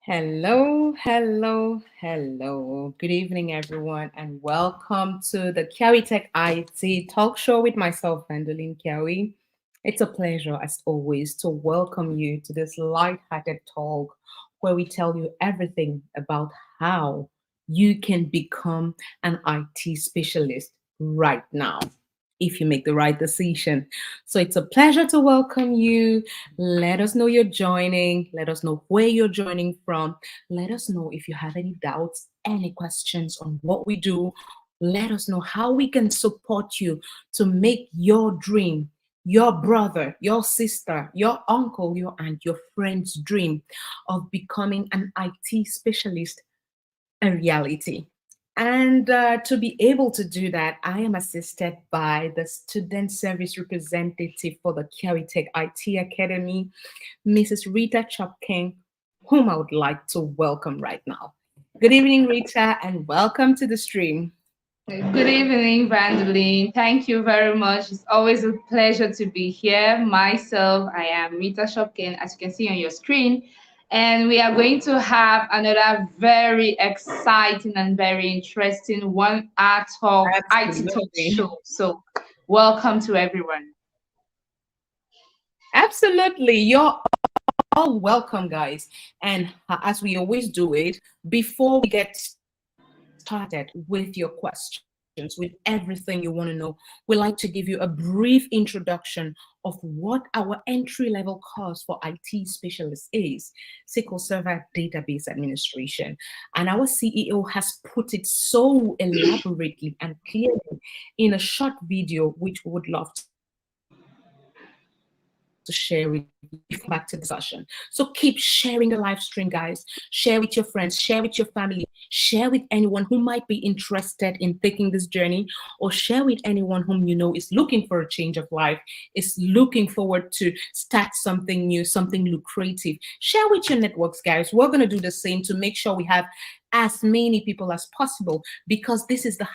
Hello, hello, hello. Good evening, everyone, and welcome to the Kiawitech IT talk show with myself, Vandeline Kiawi. It's a pleasure, as always, to welcome you to this light-hearted talk where we tell you everything about how you can become an IT specialist right now if you make the right decision. So it's a pleasure to welcome you. Let us know you're joining. Let us know where you're joining from. Let us know if you have any doubts, any questions on what we do. Let us know how we can support you to make your dream, your brother, your sister, your uncle, your aunt, your friend's dream of becoming an IT specialist a reality. And to be able to do that, I am assisted by the student service representative for the Kiawitech IT Academy, Mrs. Rita Chopkin, whom I would like to welcome right now. Good evening, Rita, and welcome to the stream. Good evening, Vandeline. Thank you very much. It's always a pleasure to be here. Myself, I am Rita Shopkin, as you can see on your screen, and we are going to have another very exciting and very interesting one-hour talk, IT talk Absolutely. show. So, welcome to everyone. Absolutely. You're all welcome, guys. And as we always do it, before we get started with your questions, with everything you want to know, we like to give you a brief introduction of what our entry level course for IT specialists is: SQL Server Database Administration. And our CEO has put it so elaborately and clearly in a short video, which we would love to share with you before we come back to the discussion. So keep sharing the live stream, guys. Share with your friends, share with your family, share with anyone who might be interested in taking this journey, or share with anyone whom you know is looking for a change of life, is looking forward to start something new, something lucrative. Share with your networks, guys. We're going to do the same to make sure we have as many people as possible, because this is the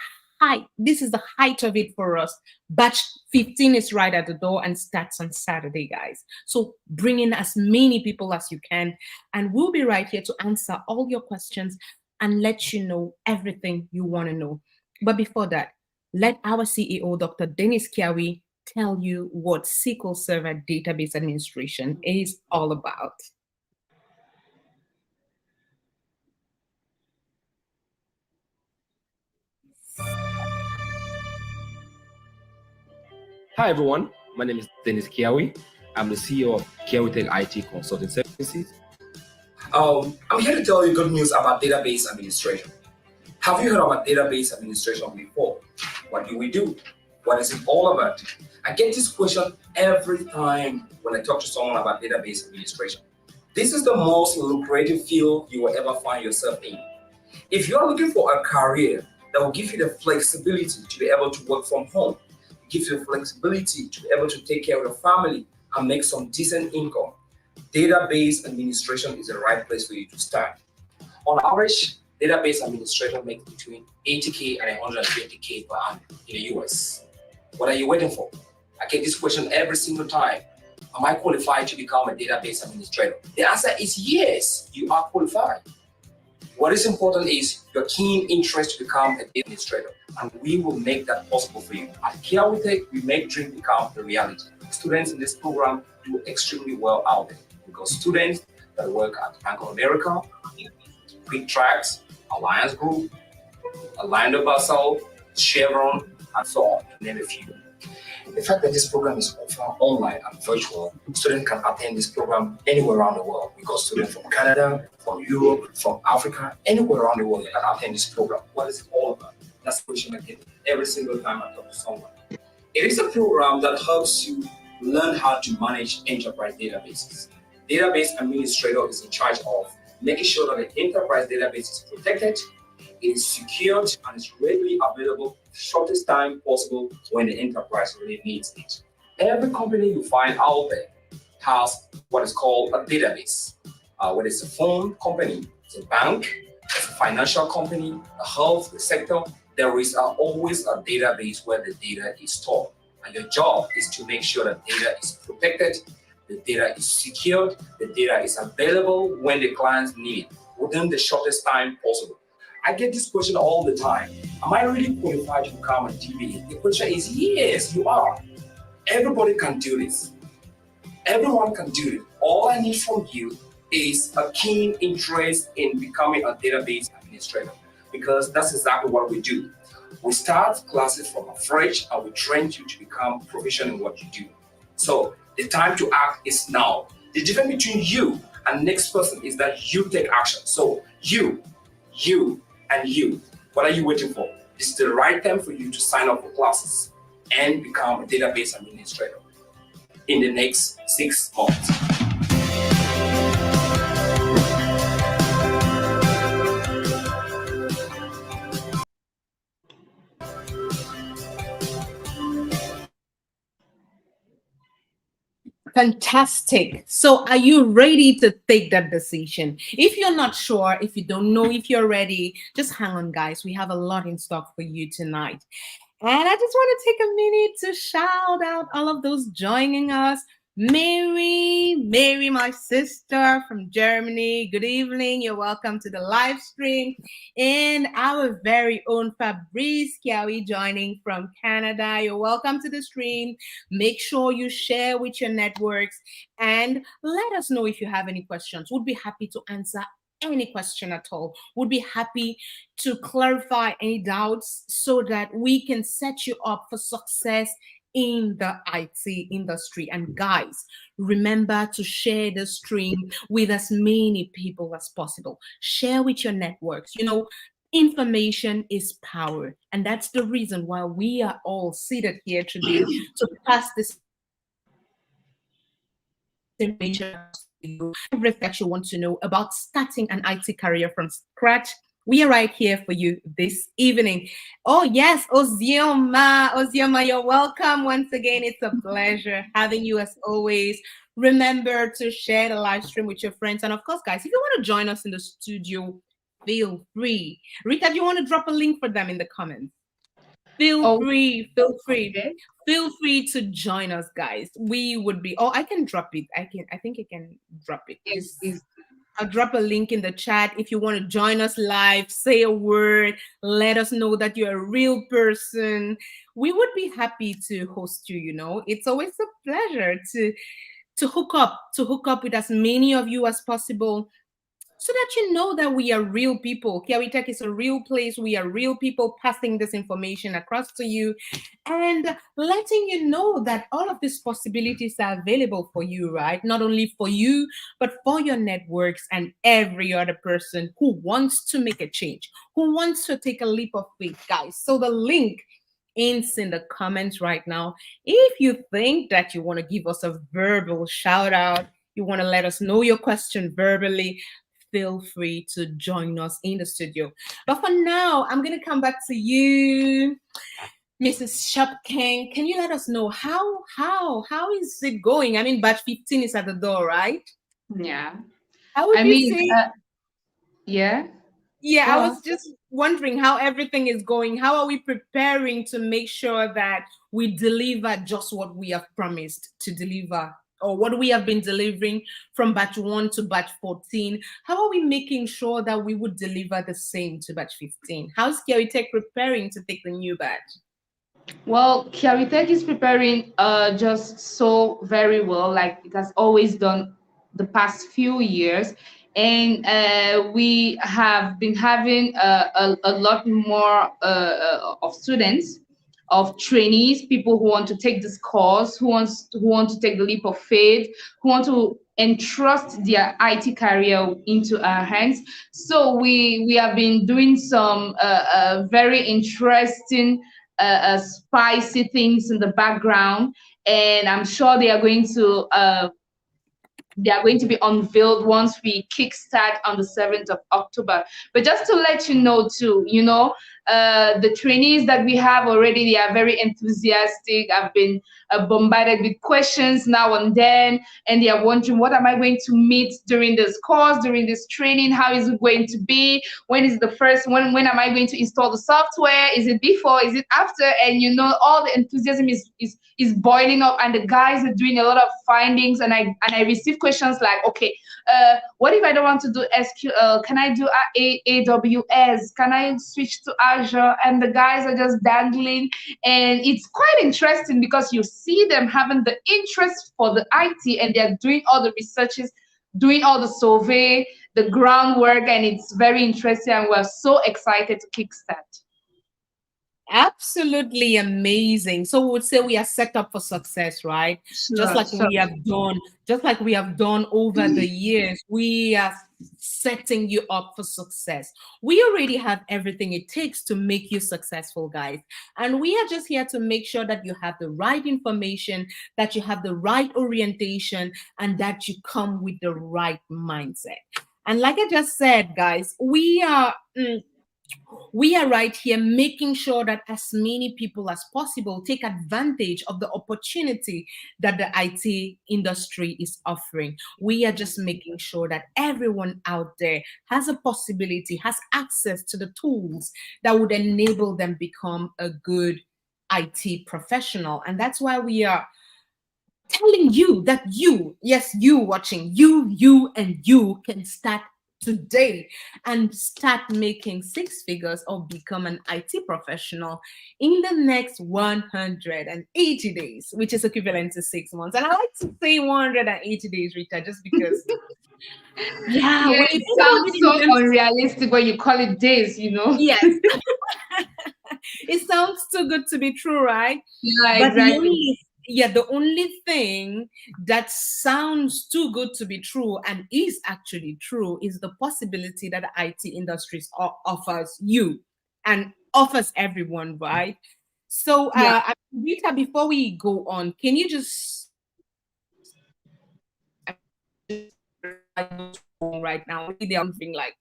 height of it for us. Batch 15 is right at the door and starts on Saturday, guys. So bring in as many people as you can, and we'll be right here to answer all your questions and let you know everything you want to know. But before that, let our CEO, Dr. Dennis Kiawi, tell you what SQL Server Database Administration is all about. Hi everyone, my name is Dennis Kiawi. I'm the CEO of Kiawitech IT Consulting Services. I'm here to tell you good news about database administration. Have you heard about database administration before? What do we do? What is it all about? I get this question every time when I talk to someone about database administration. This is the most lucrative field you will ever find yourself in. If you're looking for a career that will give you the flexibility to be able to work from home, give you the flexibility to be able to take care of your family and make some decent income, database administration is the right place for you to start. On average, database administrator makes between 80K and 120K per annum in the US. What are you waiting for? I get this question every single time. Am I qualified to become a database administrator? The answer is yes, you are qualified. What is important is your keen interest to become a data administrator, and we will make that possible for you. At Kiawitech, we make dreams become a reality. Students in this program do extremely well out there because students that work at Bank of America, Quick Tracks, Alliance Group, Orlando Basel, Chevron, and so on, to name a few. The fact that this program is offered online and virtual, students can attend this program anywhere around the world because students from Canada, from Europe, from Africa, anywhere around the world can attend this program. What is it all about? That's the question I get every single time I talk to someone. It is a program that helps you learn how to manage enterprise databases. Database administrator is in charge of making sure that the enterprise database is protected, it is secured, and is readily available the shortest time possible when the enterprise really needs it. Every company you find out there has what is called a database. Whether it's a phone company, it's a bank, it's a financial company, a health sector, there is always a database where the data is stored. And your job is to make sure that data is protected, the data is secured, the data is available when the clients need it within the shortest time possible. I get this question all the time. Am I really qualified to become a DBA? The question is yes, you are. Everybody can do this. Everyone can do it. All I need from you is a keen interest in becoming a database administrator, because that's exactly what we do. We start classes from afresh and we train you to become proficient in what you do. So the time to act is now. The difference between you and the next person is that you take action. So you, and you. What are you waiting for? This is the right time for you to sign up for classes and become a database administrator in the next 6 months. Fantastic. So, are you ready to take that decision? If you're not sure, if you don't know if you're ready, just hang on, guys. We have a lot in stock for you tonight. And I just want to take a minute to shout out all of those joining us. Mary, my sister from Germany. Good evening. You're welcome to the live stream. And our very own Fabrice Kiawi joining from Canada. You're welcome to the stream. Make sure you share with your networks and let us know if you have any questions. We'll be happy to answer any question at all. We'll be happy to clarify any doubts so that we can set you up for success in the IT industry. And guys, remember to share the stream with as many people as possible. Share with your networks. You know, information is power. And that's the reason why we are all seated here today to pass this information to you. Everything that you want to know about starting an IT career from scratch, we are right here for you this evening. Oh, yes, Ozioma, you're welcome once again. It's a pleasure having you as always. Remember to share the live stream with your friends. And of course, guys, if you want to join us in the studio, feel free. Rita, do you want to drop a link for them in the comments? Feel free to join us, guys. We would be, I can drop it. I think I can drop it. Yes. I'll drop a link in the chat. If you want to join us live, say a word, let us know that you're a real person. We would be happy to host you, you know. It's always a pleasure to hook up with as many of you as possible, so that you know that we are real people. Kiawitech is a real place. We are real people passing this information across to you and letting you know that all of these possibilities are available for you, right? Not only for you, but for your networks and every other person who wants to make a change, who wants to take a leap of faith, guys. So the link is in the comments right now. If you think that you want to give us a verbal shout out, you want to let us know your question verbally, feel free to join us in the studio. But for now, I'm going to come back to you, Mrs. Shopkin. Can you let us know how is it going? I mean, batch 15 is at the door, right? Yeah. How would you say? Yeah. Yeah, I was just wondering how everything is going. How are we preparing to make sure that we deliver just what we have promised to deliver, or what we have been delivering from batch 1 to batch 14? How are we making sure that we would deliver the same to batch 15? How's Kiawitech preparing to take the new batch? Well, Kiawitech is preparing just so very well, like it has always done the past few years. And we have been having a lot more of students, of trainees, people who want to take this course, who want to take the leap of faith, who want to entrust their IT career into our hands. So we have been doing some very interesting, spicy things in the background, and I'm sure they are going to be unveiled once we kickstart on the 7th of October. But just to let you know too, The trainees that we have already, they are very enthusiastic. I've been bombarded with questions now and then, and they are wondering, what am I going to meet during this course, during this training? How is it going to be? When is the first one? When am I going to install the software? Is it before? Is it after? And you know, all the enthusiasm is boiling up, and the guys are doing a lot of findings. And I receive questions like, okay, what if I don't want to do SQL? Can I do AWS? Can I switch to Azure? And the guys are just dangling, and it's quite interesting because you see them having the interest for the IT, and they're doing all the researches, doing all the survey, the groundwork, and it's very interesting, and we're so excited to kickstart. Absolutely amazing. So we would say we are set up for success, right? Just like we have done over the years, we are setting you up for success. We already have everything it takes to make you successful, guys. And we are just here to make sure that you have the right information, that you have the right orientation, and that you come with the right mindset. And like I just said, guys, we are right here making sure that as many people as possible take advantage of the opportunity that the IT industry is offering. We are just making sure that everyone out there has a possibility, has access to the tools that would enable them become a good IT professional. And that's why we are telling you that you, yes, you watching, you can start today and start making six figures or become an IT professional in the next 180 days, which is equivalent to 6 months. And I like to say 180 days, Rita, just because Yeah, it sounds so unrealistic when you call it days, you know. Yes. It sounds too good to be true, right? Yeah, But exactly. the only thing that sounds too good to be true and is actually true is the possibility that the IT industry offers you and offers everyone, right? So, Rita, before we go on, can you just right now they're thinking like,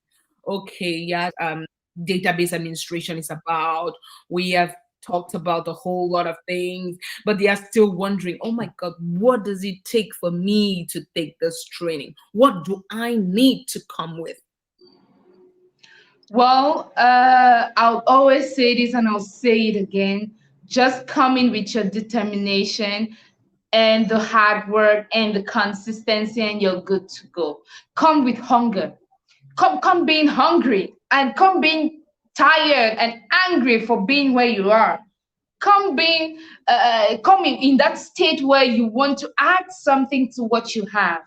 okay, yeah, database administration is about, we have talked about a whole lot of things, but they are still wondering, oh my God, what does it take for me to take this training? What do I need to come with? Well, I'll always say this and I'll say it again. Just come in with your determination and the hard work and the consistency, and you're good to go. Come with hunger. Come being hungry, and come being tired and angry for being where you are. Come being come in that state where you want to add something to what you have,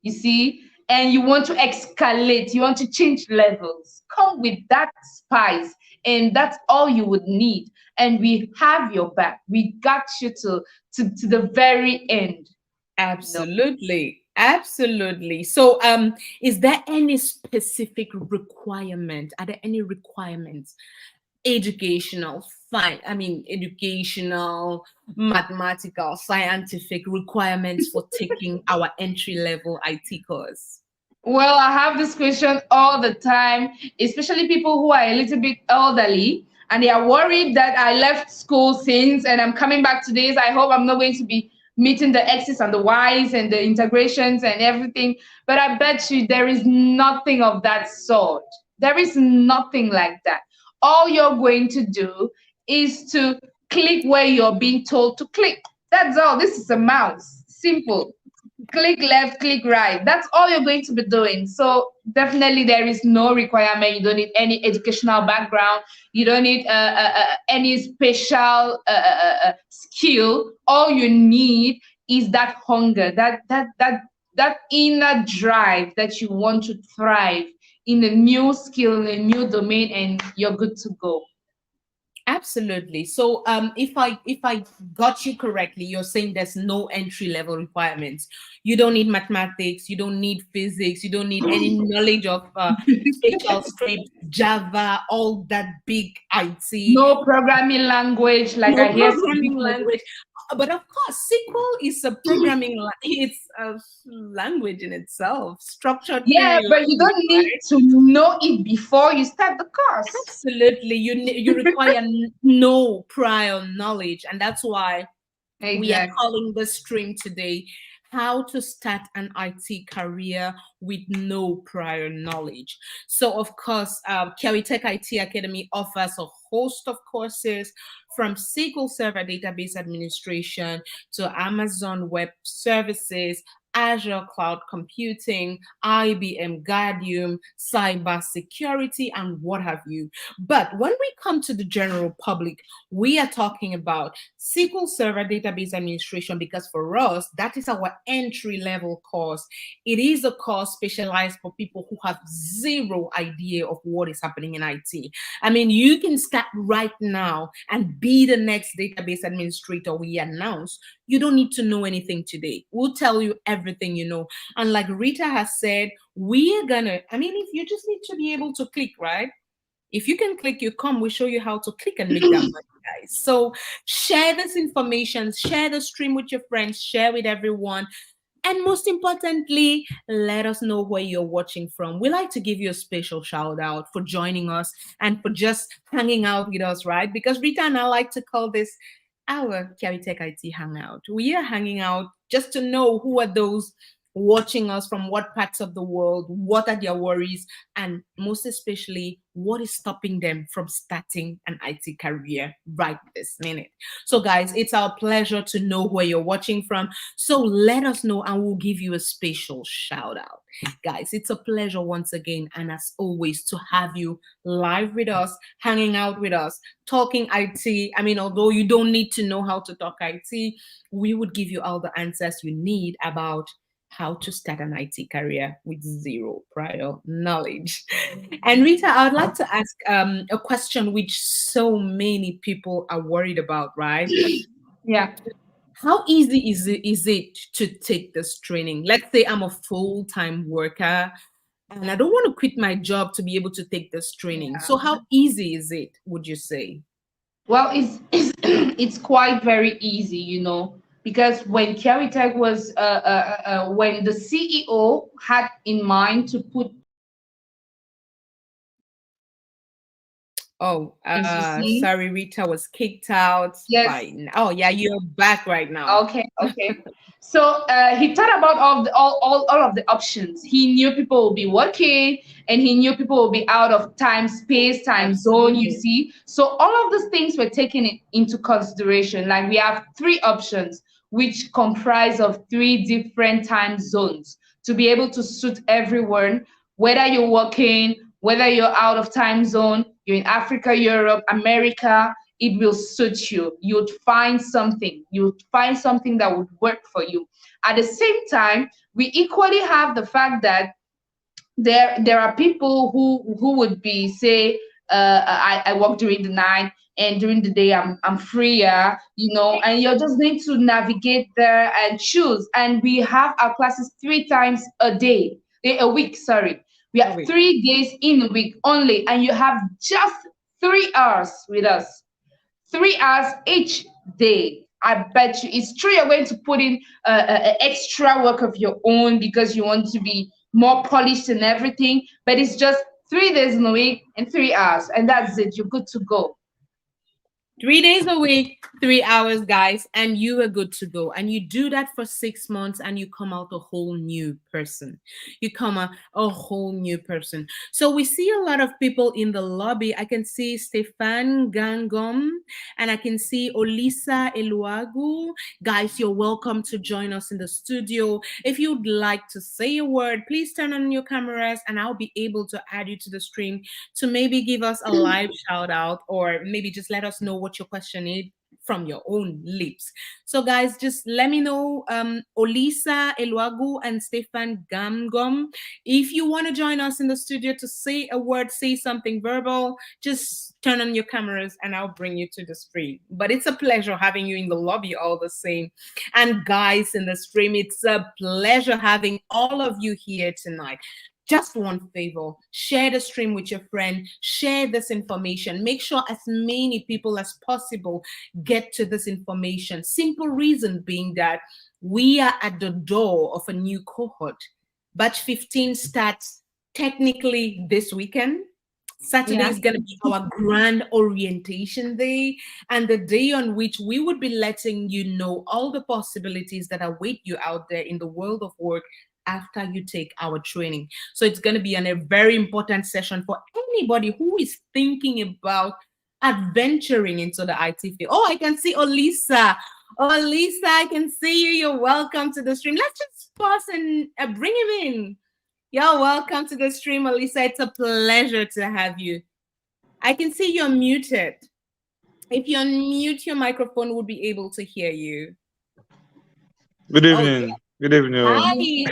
you see, and you want to escalate, you want to change levels. Come with that spice, and that's all you would need. And we have your back. We got you to the very end. Absolutely. Absolutely. So, is there any specific requirement? Are there any requirements? Educational, educational, mathematical, scientific requirements for taking our entry-level IT course? Well, I have this question all the time, especially people who are a little bit elderly and they are worried that I left school since and I'm coming back to this. I hope I'm not going to be meeting the X's and the Y's and the integrations and everything. But I bet you there is nothing of that sort. There is nothing like that. All you're going to do is to click where you're being told to click. That's all. This is a mouse. Simple. Click left, click right. That's all you're going to be doing. So definitely there is no requirement. You don't need any educational background. You don't need any special skill. All you need is that hunger, that inner drive that you want to thrive in a new skill, in a new domain, and you're good to go. Absolutely. So, if I got you correctly, you're saying there's no entry level requirements. You don't need mathematics. You don't need physics. You don't need any knowledge of special script, Java, all that big IT. No programming language, like No I hear some programming people. language. but of course, SQL is a programming, it's a language in itself, structured Yeah, query but you language, don't need right? to know it before you start the course. Absolutely. You require no prior knowledge. And that's why we are Exactly. calling the stream today how to start an IT career with no prior knowledge. So, of course, Kiawitech IT Academy offers a host of courses from SQL Server Database Administration to Amazon Web Services, Azure Cloud Computing, IBM Guardium, cyber security, and what have you. But when we come to the general public, we are talking about SQL Server Database Administration because for us, that is our entry level course. It is a course specialized for people who have zero idea of what is happening in IT. I mean, you can start right now and be the next database administrator we announce. You don't need to know anything today. We'll tell you everything you know. And like Rita has said, we are gonna, I mean, if you just need to be able to click, right? If you can click, you come, we show you how to click and make that money, guys. So share this information, share the stream with your friends, share with everyone. And most importantly, let us know where you're watching from. We like to give you a special shout out for joining us and for just hanging out with us, right? Because Rita and I like to call this our Kiawitech IT Hangout. We are hanging out just to know who are those watching us from what parts of the world, what are their worries, and most especially, what is stopping them from starting an IT career right this minute. So, guys, it's our pleasure to know where you're watching from. So, let us know and we'll give you a special shout out. Guys, it's a pleasure once again, and as always, to have you live with us, hanging out with us, talking IT. I mean, although you don't need to know how to talk IT, we would give you all the answers you need about how to start an IT career with zero prior knowledge. And Rita, I would like to ask a question which so many people are worried about, right? Yeah. How easy is it to take this training? Let's say I'm a full-time worker and I don't want to quit my job to be able to take this training. So how easy is it, would you say? Well, it's quite very easy, you know, because when Kiawitech was when the CEO had in mind to put, Oh, you see, sorry, Rita was kicked out. yes. Fine. Oh, yeah, you're back right now. Okay, okay. So he thought about all of the options. He knew people will be working, and he knew people will be out of time, space, time zone. You Absolutely. see, so all of these things were taken into consideration. Like we have three options, which comprise of three different time zones to be able to suit everyone, whether you're working, whether you're out of time zone, you're in Africa, Europe, America, it will suit you. You'd find something. You'd find something that would work for you. At the same time, we equally have the fact that there are people who would be say, I work during the night and during the day I'm freer, you know, and you just need to navigate there and choose. And we have our classes 3 times a week. Sorry, we have Wait. 3 days in a week only, and you have just 3 hours with us. 3 hours each day. I bet you it's true you're going to put in extra work of your own because you want to be more polished and everything, but it's just 3 days in a week and 3 hours, and that's it. You're good to go. 3 days a week, 3 hours, guys, and you are good to go. And you do that for 6 months and you come out a whole new person. You come out a whole new person. So we see a lot of people in the lobby. I can see Stefan Gangom and I can see Olisa Eluagu. Guys, you're welcome to join us in the studio. If you'd like to say a word, please turn on your cameras and I'll be able to add you to the stream to maybe give us a live shout out or maybe just let us know what your question is from your own lips. So guys, just let me know, Olisa Eluagu and Stefan Gamgom, if you want to join us in the studio to say a word, say something verbal, just turn on your cameras and I'll bring you to the stream. But it's a pleasure having you in the lobby all the same. And guys in the stream, it's a pleasure having all of you here tonight. just one favor: share the stream with your friend, share this information, make sure as many people as possible get to this information. Simple reason being that we are at the door of a new cohort. Batch 15 starts technically this weekend. Saturday Yeah. is going to be our grand orientation day, and the day on which we would be letting you know all the possibilities that await you out there in the world of work after you take our training. So it's going to be a very important session for anybody who is thinking about adventuring into the IT field. Oh, I can see Olisa. Oh, Lisa, I can see you. You're welcome to the stream. Let's just pause and bring him in. You're welcome to the stream, Alisa. It's a pleasure to have you. I can see you're muted. If you unmute your microphone, we'll be able to hear you. Good Oh, evening. yeah. Good evening.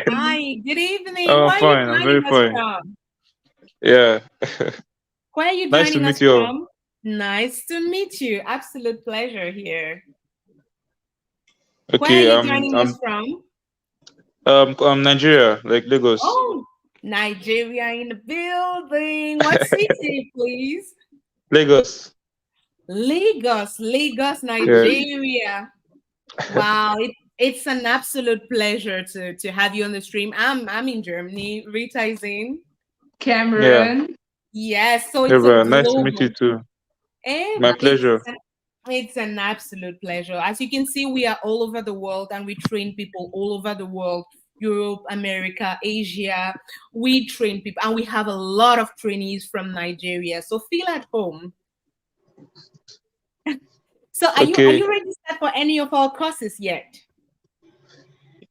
Hi. Good evening. Oh, Where I'm are you fine. I'm very joining us fine. from? Yeah. Where are you Nice to joining us meet you all. from? Nice to meet you. Absolute pleasure here. Where are Okay. you joining us from? I'm Nigeria, like Lagos. Oh, Nigeria in the building. What city, please? Lagos. Lagos, Yes. Nigeria. Wow, it's an absolute pleasure to have you on the stream. I'm in Germany. Rita is in. Yeah. Cameroon. Yes, so Yeah, it's a bro. Nice to meet you global. too. Eh, My pleasure. it's an absolute pleasure. As you can see, we are all over the world and we train people all over the world. Europe, America, Asia. We train people and we have a lot of trainees from Nigeria. So feel at home. So are Okay. you registered for any of our courses yet?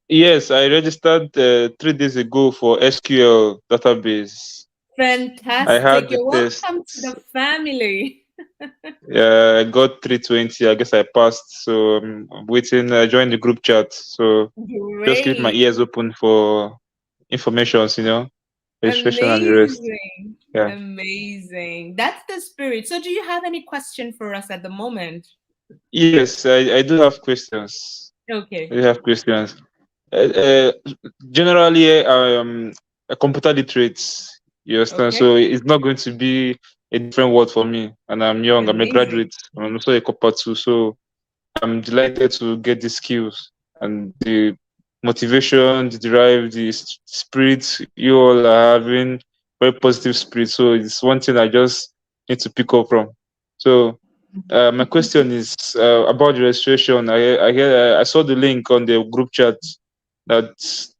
Yes, I registered 3 days ago for SQL database. I had Fantastic. the You're test. welcome to the family. Yeah, I got 320. I guess I passed. So I'm waiting. I joined the group chat. So just keep my Great. ears open for informations, registration and the rest. Amazing. Yeah. Amazing. That's the spirit. So do you have any question for us at the moment? Yes, I do have questions. Okay. I do have questions. Uh, Generally, I am a computer literate. You understand? Okay. So it's not going to be a different world for me. And I'm young. I'm a Amazing. graduate. I'm also a copper too. So I'm delighted to get the skills and the motivation, the drive, the spirit you all are having. Very positive spirit. So it's one thing I just need to pick up from. So my question is about the registration. I saw the link on the group chat that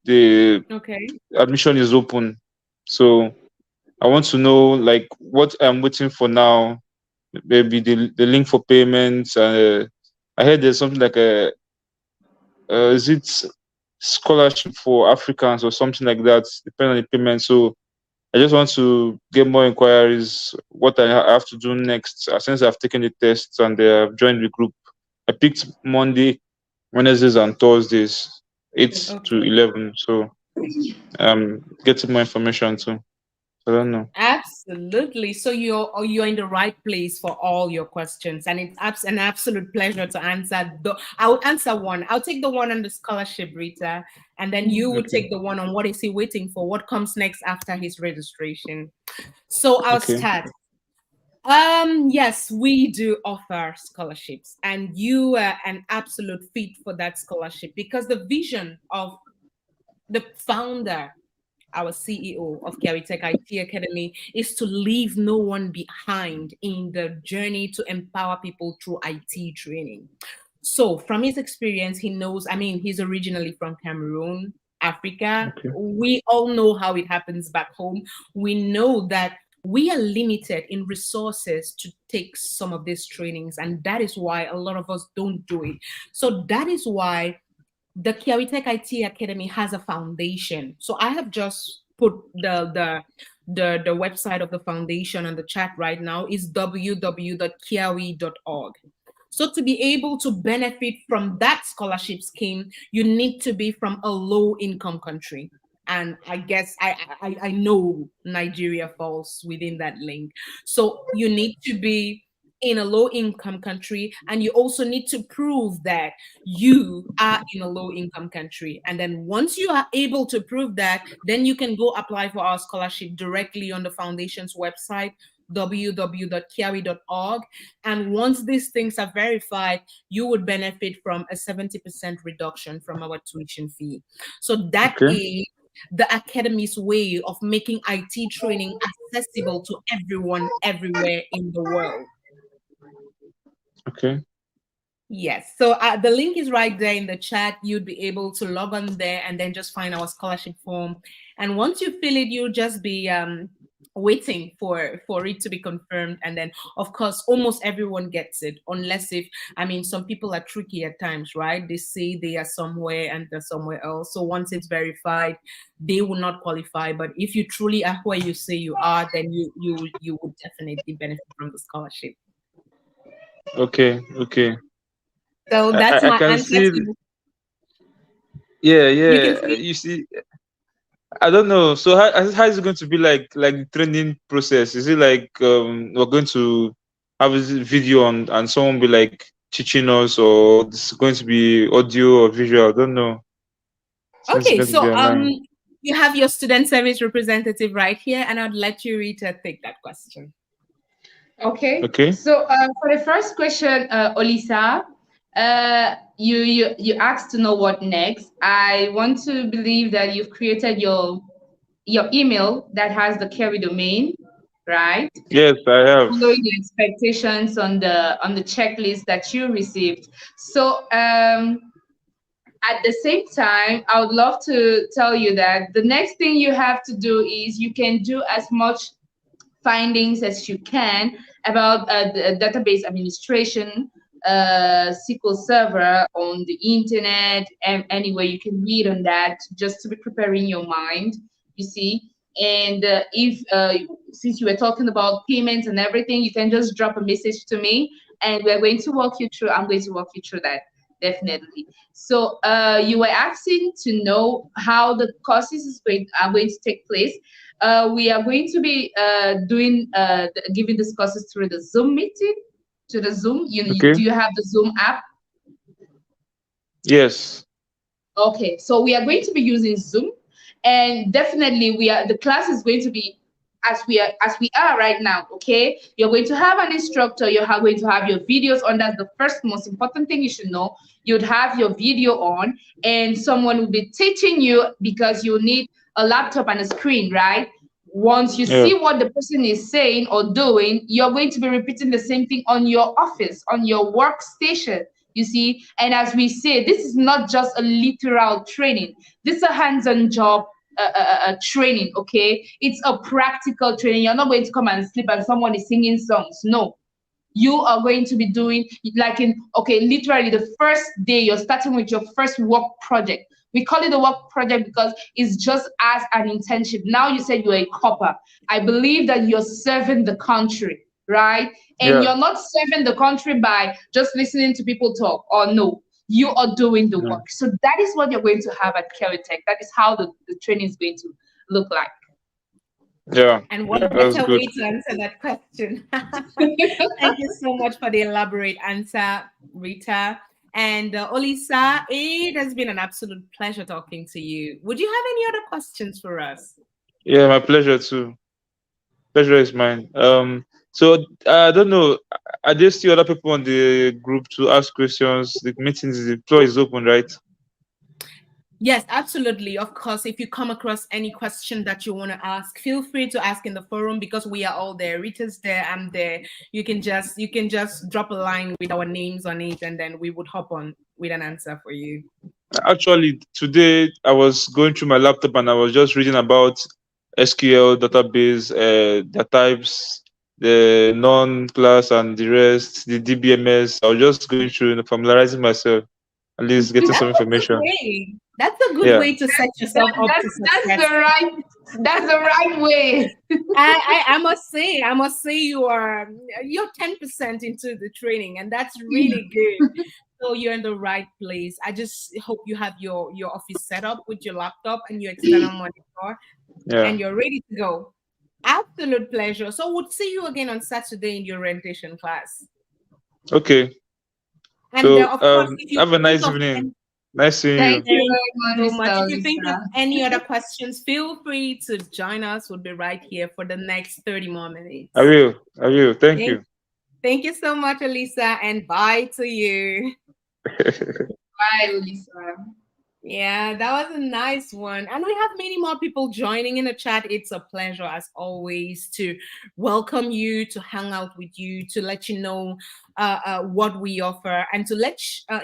the Okay. admission is open. So I want to know like what I'm waiting for now. Maybe the link for payments. I heard there's something like a is it scholarship for Africans or something like that, depending on the payment. So I just want to get more inquiries. What I have to do next, since I've taken the tests and I've joined the group. I picked Monday, Wednesdays, and Thursdays, 8 to Okay. 11. So getting more information too. I don't know. Absolutely. So you're in the right place for all your questions, and it's an absolute pleasure to answer. I'll answer one. I'll take the one on the scholarship, Rita, and then you would Okay. take the one on what is he waiting for, what comes next after his registration. So I'll Okay. start. Yes, we do offer scholarships, and you are an absolute fit for that scholarship because the vision of the founder, our CEO of Kiawitech IT Academy, is to leave no one behind in the journey to empower people through IT training. So, from his experience, he knows, I mean, he's originally from Cameroon, Africa. Okay. We all know how it happens back home. We know that we are limited in resources to take some of these trainings, and that is why a lot of us don't do it. So, that is why the Kiawitech IT Academy has a foundation. So I have just put the website of the foundation on the chat right now is www.kiawi.org. So to be able to benefit from that scholarship scheme, you need to be from a low income country. And I guess I know Nigeria falls within that link. So you need to be in a low income country, and you also need to prove that you are in a low income country. And then once you are able to prove that, then you can go apply for our scholarship directly on the foundation's website, www.kiawi.org. And once these things are verified, you would benefit from a 70% reduction from our tuition fee. So that Okay. is the Academy's way of making IT training accessible to everyone everywhere in the world. Okay. Yes. So the link is right there in the chat. You'd be able to log on there and then just find our scholarship form. And once you fill it, you'll just be waiting for it to be confirmed. And then, of course, almost everyone gets it, unless if, I mean, some people are tricky at times, right? They say they are somewhere and they're somewhere else. So once it's verified, they will not qualify. But if you truly are where you say you are, then you would definitely benefit from the scholarship. Okay. Okay. So that's I my can answer see. to. Yeah. You can Yeah. see. You see. I don't know. So how is it going to be like the training process? Is it like we're going to have a video and someone be like teaching us, or this is going to be audio or visual? I don't know. Since it's Okay, going to be so online. you have your student service representative right here, and I'd let you, Rita, take that question. Okay. Okay. So for the first question, Olisa, you asked to know what next. I want to believe that you've created your email that has the Kiawi domain, right? Yes, I have. Following the expectations on the checklist that you received. So at the same time, I would love to tell you that the next thing you have to do is you can do as much findings as you can about the database administration, SQL Server on the internet, and anywhere you can read on that, just to be preparing your mind, you see. And if since you were talking about payments and everything, you can just drop a message to me, and we're going to walk you through. I'm going to walk you through that definitely. So you were asking to know how the courses are going to take place. We are going to be giving these courses through the Zoom meeting, to the Zoom. Okay. Do you have the Zoom app? Yes. Okay, so we are going to be using Zoom, and definitely the class is going to be as we are right now. Okay, you're going to have an instructor, you're going to have your videos on. That's the first most important thing you should know. You'd have your video on, and someone will be teaching you, because you need a laptop and a screen, right? Once you Yeah. see what the person is saying or doing, you're going to be repeating the same thing on your office, on your workstation, you see. And as we say, this is not just a literal training. This is a hands-on job training, okay? It's a practical training. You're not going to come and sleep and someone is singing songs. No, you are going to be doing literally the first day you're starting with your first work project. We call it a work project because it's just as an internship. Now you said you're a copper. I believe that you're serving the country, right? And Yeah. you're not serving the country by just listening to people talk, or no, you are doing the Yeah. work. So that is what you're going to have at Kiawitech. That is how the training is going to look like. Yeah. And what That's better good. way to answer that question? Thank you so much for the elaborate answer, Rita. And Olisa, it has been an absolute pleasure talking to you. Would you have any other questions for us? Yeah, my pleasure too. Pleasure is mine. So I don't know. Are there still other people on the group to ask questions? The meetings, the floor is open, right? Yes, absolutely. Of course, if you come across any question that you want to ask, feel free to ask in the forum, because we are all there. Rita's there, I'm there. You can just drop a line with our names on it, and then we would hop on with an answer for you. Actually, today I was going through my laptop and I was just reading about SQL database, the types, the non-class and the rest, the DBMS. I was just going through and familiarizing myself, at least getting some That's a good information. way. That's a good Yeah. way to set yourself up to success. That's the right way. I must say you're 10% into the training, and that's really good. So you're in the right place. I just hope you have your office set up with your laptop and your external monitor, Yeah. and you're ready to go. Absolute pleasure. So we'll see you again on Saturday in your orientation class. Okay. And So of course, if you have a think nice of evening. Nice seeing Thank you. you thank very much, you so much. Mr. If you think of Lisa. any other questions, feel free to join us. We'll be right here for the next 30 more I minutes. will. I will. Thank Thank, you. thank you so much, Elisa, and bye to you. Bye, Lisa. Yeah, that was a nice one. And we have many more people joining in the chat. It's a pleasure, as always, to welcome you, to hang out with you, to let you know what we offer, and to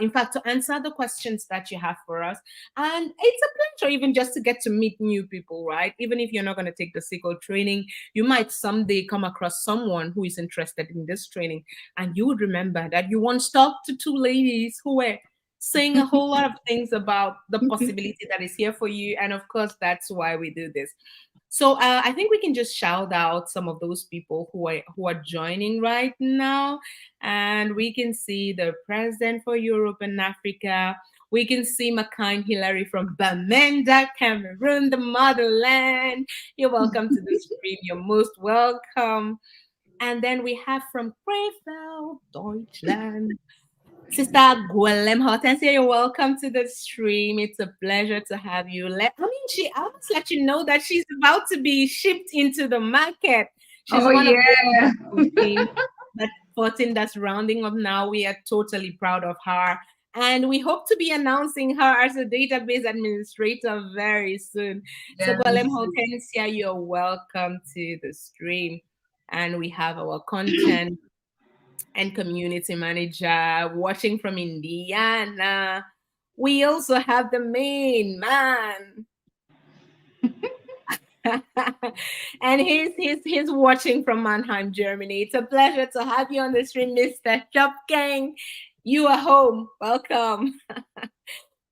in fact, to answer the questions that you have for us. And it's a pleasure, even just to get to meet new people, right? Even if you're not going to take the SQL training, you might someday come across someone who is interested in this training. And you would remember that you once talked to two ladies who were saying a whole lot of things about the possibility that is here for you. And of course, that's why we do this. So I think we can just shout out some of those people who are joining right now, and we can see the president for Europe and Africa. We can see McKine Hillary from Bamenda, Cameroon, the motherland. You're welcome to the stream. You're most welcome. And then we have from Krefeld, Deutschland. Sister Gwelem Hortensia, you're welcome to the stream. It's a pleasure to have you. I must let you know that she's about to be shipped into the market. She's Oh, one of yeah. those 14 that's rounding up now. We are totally proud of her. And we hope to be announcing her as a database administrator very soon. So Gwelem Yes. Hortensia, you're welcome to the stream. And we have our content and community manager watching from Indiana. We also have the main man. And he's watching from Mannheim, Germany. It's a pleasure to have you on the stream, Mr. Chopking. You are home. Welcome.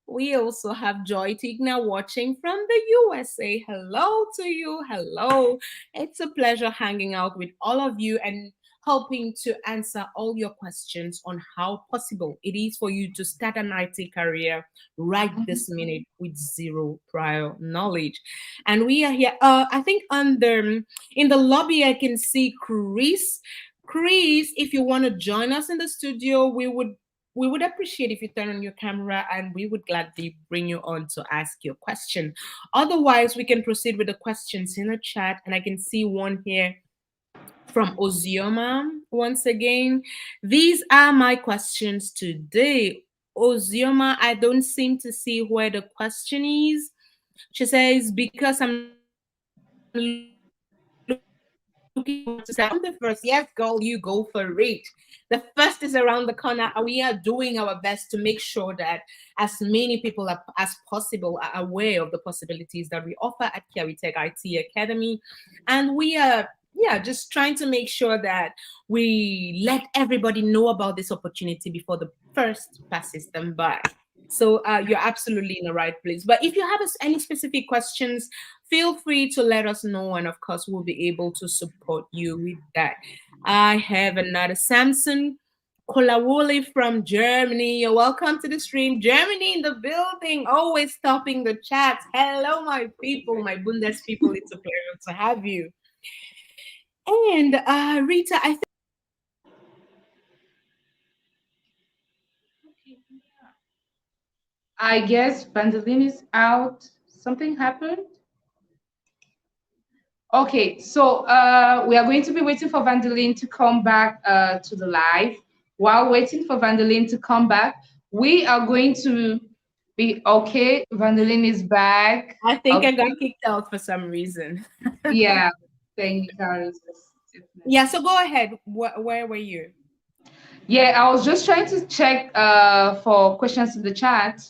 We also have Joy Tigna watching from the USA. Hello to you. Hello. It's a pleasure hanging out with all of you and helping to answer all your questions on how possible it is for you to start an IT career right this minute with zero prior knowledge. And we are here. I think in the lobby I can see Chris. Chris, if you want to join us in the studio, we would appreciate if you turn on your camera and we would gladly bring you on to ask your question. Otherwise, we can proceed with the questions in the chat. And I can see one here from Ozioma once again. These are my questions today. Ozioma, I don't seem to see where the question is. She says, because I'm looking forward to say, I'm the first. Yes, girl, you go for it. The first is around the corner, and we are doing our best to make sure that as many people as possible are aware of the possibilities that we offer at Kiawitech IT Academy. And we are just trying to make sure that we let everybody know about this opportunity before the first passes them by. So you're absolutely in the right place. But if you have any specific questions, feel free to let us know. And of course, we'll be able to support you with that. I have another Samson Kolawuli from Germany. You're welcome to the stream. Germany in the building, always topping the chat. Hello, my people, my Bundes people. It's a pleasure to have you. And Rita, I think. I guess Vandeline is out. Something happened. Okay, so we are going to be waiting for Vandeline to come back to the live. While waiting for Vandeline to come back, we are going to be okay. Vandeline is back. I think I Okay. got kicked out for some reason. Yeah, thank you. Yeah, so go ahead. Where were you? Yeah, I was just trying to check for questions in the chat.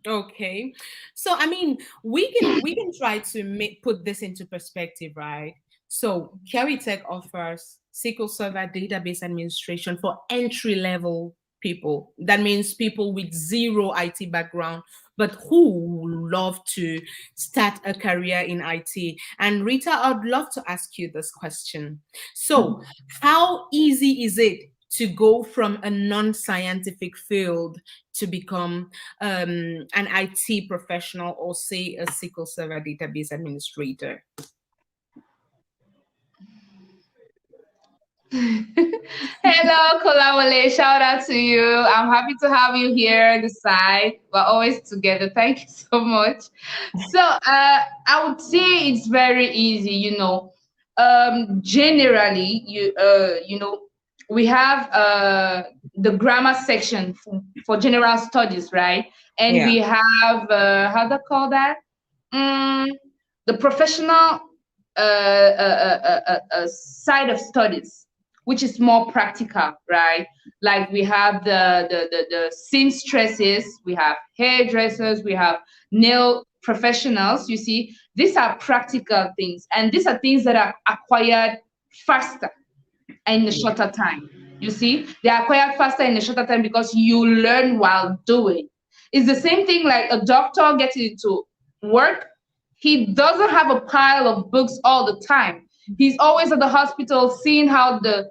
Okay, so I mean, we can try to put this into perspective, right? So Kiawitech offers SQL Server database administration for entry level people. That means people with zero IT background, but who love to start a career in IT. And Rita, I'd love to ask you this question. So, how easy is it to go from a non-scientific field to become an IT professional or say a SQL Server database administrator? Hello, Kolawole. Shout out to you. I'm happy to have you here this side. We're always together. Thank you so much. So, I would say it's very easy. Generally, we have the grammar section for general studies, right? And Yeah. we have how do I call that? Mm, the professional side of studies, which is more practical, right? Like we have the seamstresses, we have hairdressers, we have nail professionals. You see, these are practical things, and these are things that are acquired faster in a Yeah. shorter time. You see, they are acquired faster in a shorter time because you learn while doing. It's the same thing like a doctor getting into work. He doesn't have a pile of books all the time. He's always at the hospital seeing how the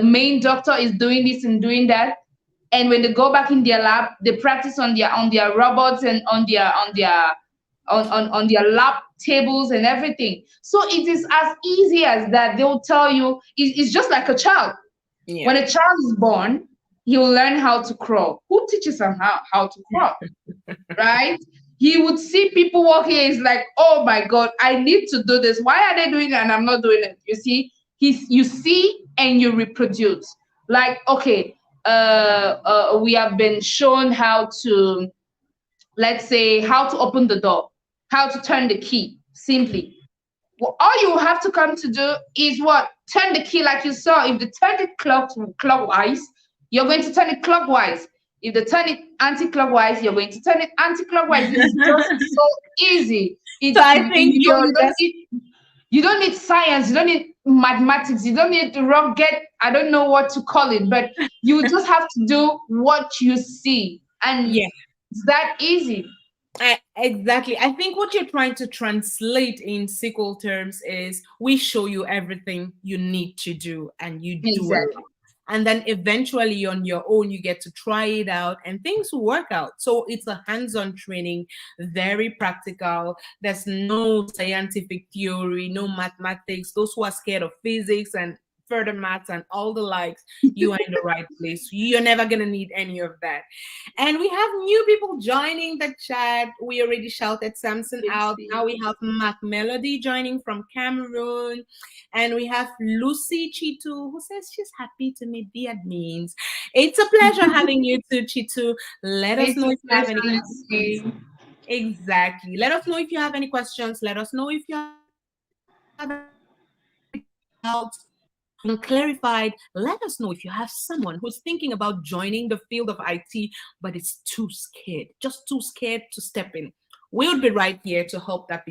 main doctor is doing this and doing that. And when they go back in their lab, they practice on their robots and on their lab tables and everything. So it is as easy as that. They'll tell you it's just like a child. When Yeah. a child is born, he'll learn how to crawl. Who teaches him how to crawl? Right? He would see people walking, and he's like, oh my God, I need to do this. Why are they doing it and I'm not doing it? You see, you see and you reproduce. Like, okay, we have been shown how to, let's say, how to open the door, how to turn the key simply. Well, all you have to come to do is what? Turn the key like you saw. If they turn it clockwise, you're going to turn it clockwise. If they turn it anti-clockwise, you're going to turn it anti-clockwise. It's just so easy. So It's I you, think you don't you're you don't just need you don't need science, you don't need mathematics, you don't need to rocket. I don't know what to call it, but you just have to do what you see, and yeah. it's that easy. Exactly. I think what you're trying to translate in SQL terms is we show you everything you need to do and you do a Exactly. lot. And then eventually on your own, you get to try it out and things will work out. So it's a hands on training, very practical. There's no scientific theory, no mathematics. Those who are scared of physics and further maths and all the likes, you are in the right place. You're never going to need any of that. And we have new people joining the chat. We already shouted Samson Let's out. see. Now we have Mac Melody joining from Cameroon. And we have Lucy Chitu, who says she's happy to meet the admins. It's a pleasure having you too, Chitu. Let us It's know a if you have any pleasure, questions. Lucy. Exactly. Let us know if you have any questions. Let us know if you have any doubts. Clarified. Let us know if you have someone who's thinking about joining the field of IT, but is too scared, just too scared to step in. We would be right here to help that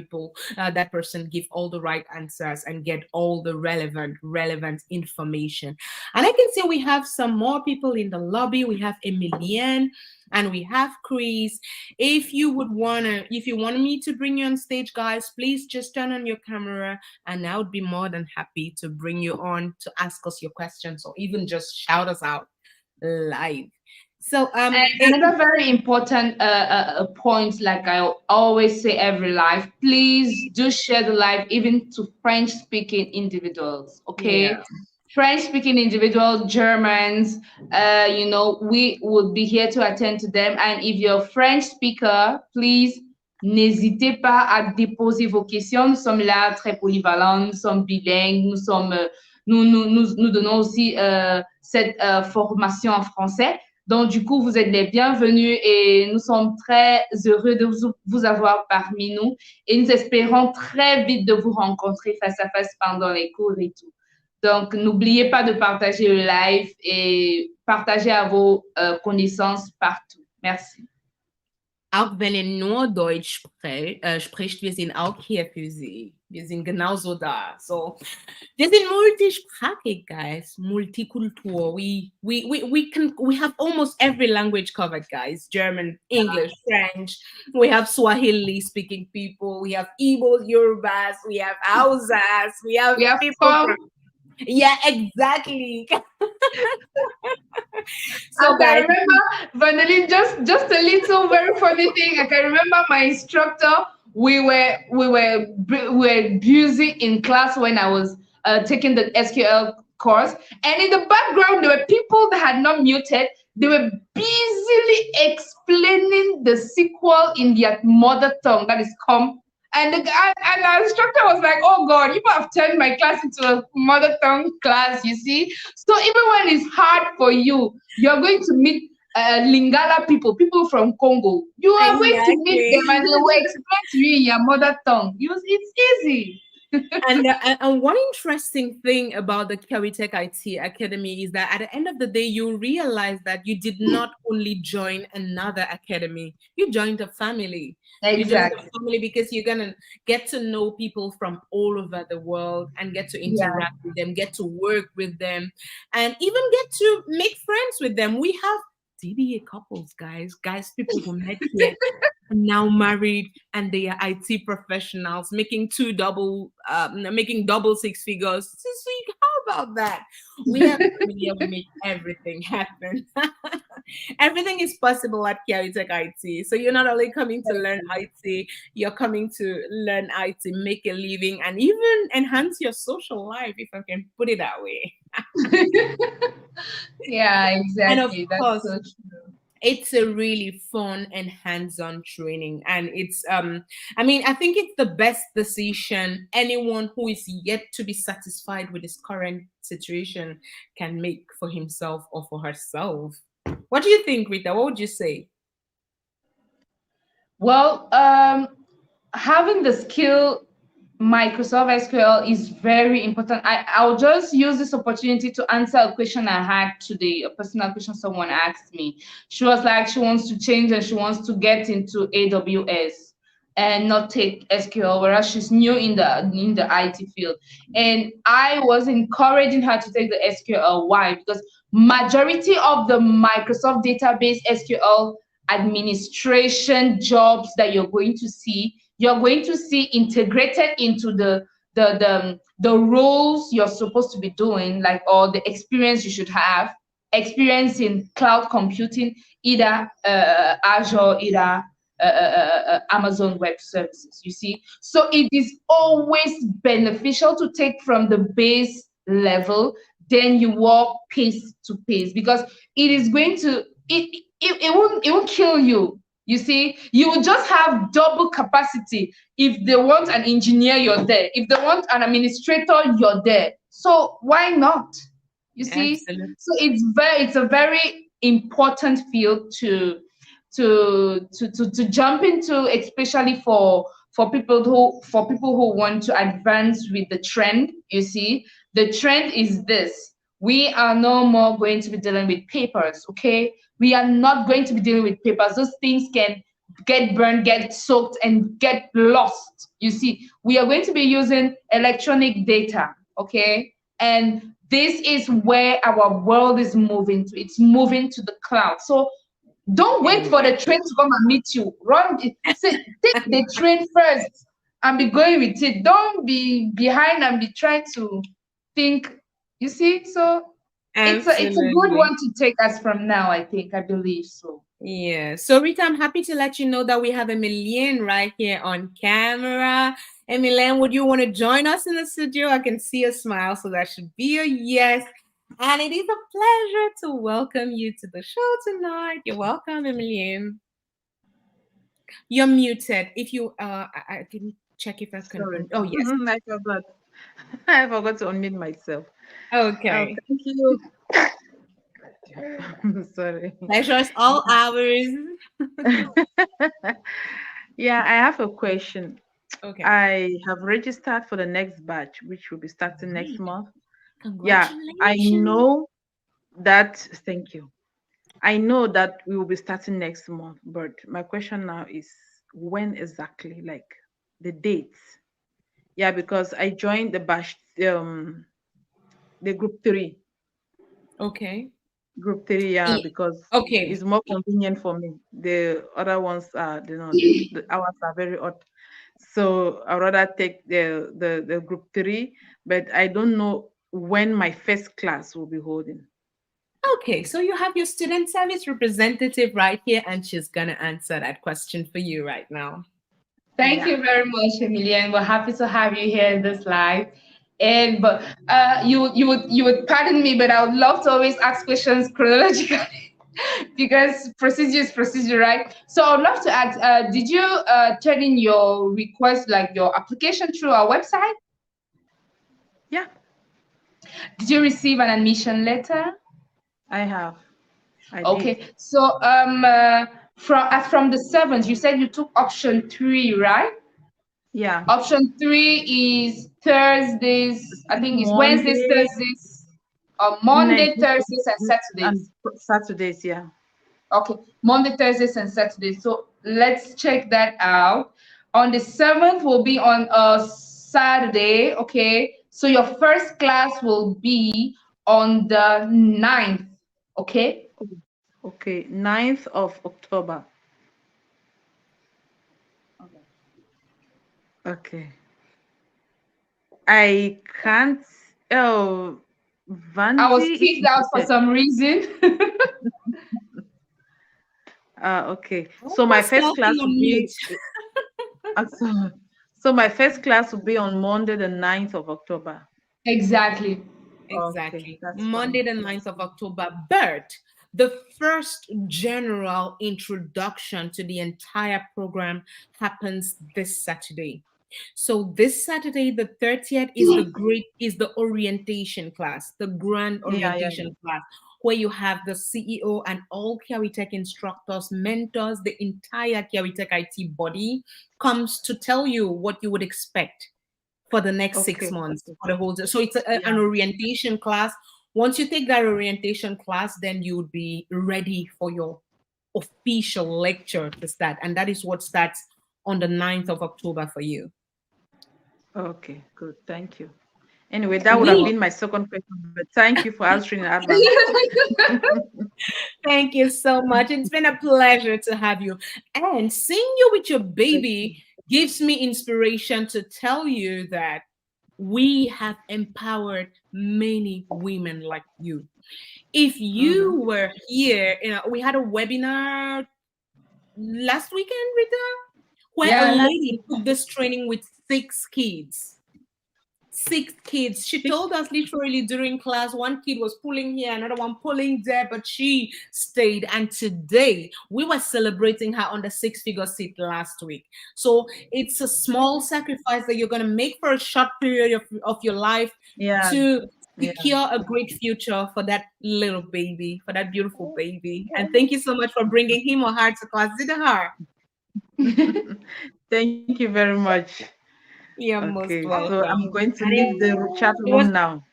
person give all the right answers and get all the relevant information. And I can see we have some more people in the lobby. We have Emilienne and we have Chris. If you want me to bring you on stage, guys, please just turn on your camera and I would be more than happy to bring you on to ask us your questions or even just shout us out live. So And another very important point, like I always say every live, please do share the live even to French speaking individuals, yeah. okay? French speaking individuals, Germans, we would be here to attend to them. And if you're a French speaker, please n'hésitez pas à déposer vos questions. Nous sommes là très polyvalents, nous sommes bilingues, nous donnons aussi cette formation en français. Donc, du coup, vous êtes les bienvenus et nous sommes très heureux de vous avoir parmi nous et nous espérons très vite de vous rencontrer face à face pendant les cours et tout. Donc, n'oubliez pas de partager le live et partager à vos connaissances partout. Merci. Auch wenn ihr nur Deutsch spricht, wir sind auch hier für Sie. Wir sind genauso da. So, wir sind multisprachig, guys. Multikultur. We have almost every language covered, guys. German, English, French. We have Swahili speaking people. We have Igbo, Yorubas. We have Hausas. We have people fun. Yeah, exactly. So I can remember, Vanelline, just a little very funny thing. I can remember my instructor. We were busy in class when I was taking the SQL course. And in the background, there were people that had not muted. They were busily explaining the sequel in their mother tongue, that is come. And the guy and our instructor was like, "Oh God, you have turned my class into a mother tongue class." You see, so even when it's hard for you, you're going to meet Lingala people from Congo. You are going to meet Exactly. them, and they will explain to you in your mother tongue. It's easy. And one interesting thing about the Kiawitech IT Academy is that at the end of the day, you realize that you did not only join another academy, you joined a family. You joined a Exactly. family because you're going to get to know people from all over the world and get to Yeah. interact with them, get to work with them, and even get to make friends with them. We have DBA couples, guys, people who met here now married and they are IT professionals making making double six figures. So how about that? We have we make everything happen. Everything is possible at Kiawitech IT. So you're not only coming to learn IT, you're coming to learn IT, make a living, and even enhance your social life, if I can put it that way. Yeah, And of exactly. That's course, so true. it's a really fun and hands-on training, and it's I mean, I think it's the best decision anyone who is yet to be satisfied with his current situation can make for himself or for herself. What do you think, Rita? What would you say? Well, having the skill Microsoft SQL is very important. I'll just use this opportunity to answer a question I had today, a personal question someone asked me. She was like, she wants to change and she wants to get into AWS and not take SQL, whereas she's new in the IT field. And I was encouraging her to take the SQL. Why? Because majority of the Microsoft database SQL administration jobs that you're going to see, you're going to see integrated into the roles you're supposed to be doing, like, or the experience you should have, experience in cloud computing, either Azure, either Amazon Web Services. You see, so it is always beneficial to take from the base level, then you walk pace to pace, because it is going to it won't kill you. You see, you will just have double capacity. If they want an engineer, you're there. If they want an administrator, you're there. So why not? You see, Absolutely. so it's a very important field to jump into, especially for people who want to advance with the trend. You see, the trend is this: we are no more going to be dealing with papers. Okay, we are not going to be dealing with papers. Those things can get burned, get soaked, and get lost. You see, we are going to be using electronic data. Okay, and this is where our world is moving to. It's moving to the cloud. So don't wait for the train to come and meet you. Take the train first and be going with it. Don't be behind and be trying to think. You see, so it's a good Absolutely. one to take us from now. I believe so. Yeah. So Rita, I'm happy to let you know that we have Emilienne right here on camera. Emilienne, would you want to join us in the studio? I can see a smile, so that should be a yes. And it is a pleasure to welcome you to the show tonight. You're welcome, Emilienne. You're muted. If you I can check if I can. Sorry. Oh yes. I forgot. I forgot to unmute myself. Okay. Thank you. Sorry. Pleasure's all ours. Yeah, I have a question. Okay. I have registered for the next batch, which will be starting next Great. month. Yeah, Congratulations. I know that. Thank you. I know that we will be starting next month, but my question now is when exactly, like the dates? Yeah, because I joined the batch, the group 3. Okay. Group 3, yeah, because Okay. it's more convenient for me. The other ones are, the hours are very odd. So I'd rather take the group 3, but I don't know when my first class will be holding. Okay, so you have your student service representative right here, and she's gonna answer that question for you right now. Thank Yeah. you very much, Emilienne. We're happy to have you here in this live. And but you would pardon me, but I would love to always ask questions chronologically because procedure is procedure, right? So I would love to ask, did you turn in your request, like your application, through our website? Yeah, Did you receive an admission letter? I have. I did. Okay, so from the 7th, you said you took option 3, right? Yeah. Option 3 is Thursdays. I think it's Wednesdays, Monday, Thursdays, Monday, 19th Thursdays, and and Saturdays. Saturdays. Yeah. Okay, Monday, Thursdays, and Saturdays. So let's check that out. On the 7th will be on a Saturday. Okay, so your first class will be on the 9th. Okay. Okay. 9th of October. Okay. I can't. Oh, I was Vanti is kicked out for muted. some reason. Okay. So my Almost first class talking will on be. mute. So my first class will be on Monday, the 9th of October. Exactly. Okay, Exactly. that's fine. Monday, the 9th of October. But the first general introduction to the entire program happens this Saturday. So this Saturday, the 30th, is the orientation class, the grand Yeah, yeah, orientation class, where you have the CEO and all Kiawitech instructors, mentors, the entire Kiawitech IT body comes to tell you what you would expect for the next six okay, months okay. for the whole day. So it's Yeah, an orientation class. Once you take that orientation class, then you would be ready for your official lecture to start. And that is what starts on the 9th of October for you. okay, good. Thank you. Anyway, that would have We been my second question, but thank you for answering in advance. thank you so much. It's been a pleasure to have you. And seeing you with your Thank you. baby gives me inspiration to tell you that we have empowered many women like you. If Mm-hmm. you were here, we had a webinar last weekend, Rita, where a Yeah, lady took this training with 6 kids. 6 kids. She told us literally during class, one kid was pulling here, another one pulling there, but she stayed. And today we were celebrating her on the 6-figure seat last week. So it's a small sacrifice that you're going to make for a short period of your life Yeah, to yeah. secure a great future for that little baby, for that beautiful baby. And thank you so much for bringing him or her to class. Did her? Thank you very much. You're most Okay, so welcome. I'm going to And leave the chat it was room now.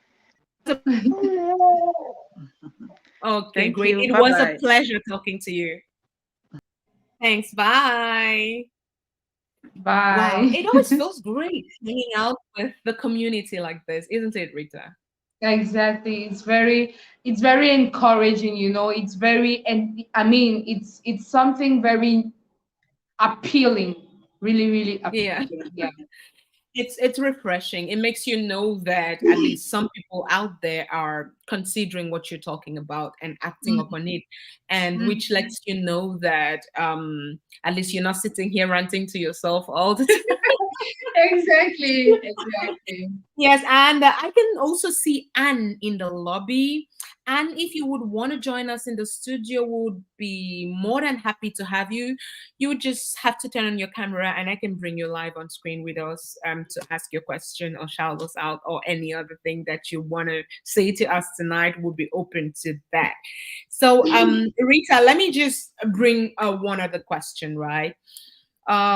okay, Thank great. you. It Bye was a bye. pleasure talking to you. Thanks. Bye. Wow. bye. It always feels great hanging out with the community like this, isn't it, Rita? Exactly. It's very encouraging, It's very, and I mean, it's something very appealing. Really, really Yeah. appealing. Yeah. It's refreshing. It makes you know that at least some people out there are considering what you're talking about and acting Mm, upon it, and mm. which lets you know that at least you're not sitting here ranting to yourself all the time. Exactly. Exactly. Yes, and I can also see Anne in the lobby. And if you would want to join us in the studio, we would be more than happy to have you. You would just have to turn on your camera, and I can bring you live on screen with us to ask your question or shout us out or any other thing that you want to say to us tonight. We'll be open to that. So, Rita, let me just bring one other question, right?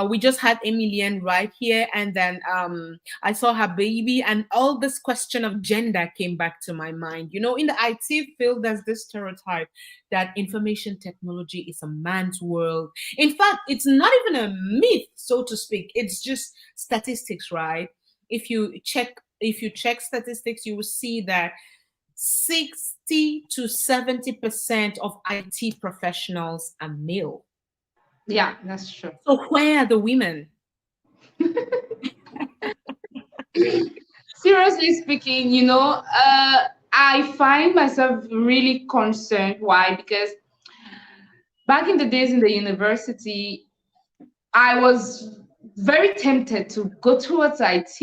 We just had Emilienne right here, and then I saw her baby, and all this question of gender came back to my mind. You know, in the IT field, there's this stereotype that information technology is a man's world. In fact, it's not even a myth, so to speak. It's just statistics, right? If you check statistics, you will see that 60 to 70% of IT professionals are male. Yeah, that's true. So where are the women? Seriously speaking, I find myself really concerned. Why? Because back in the days in the university, I was very tempted to go towards IT,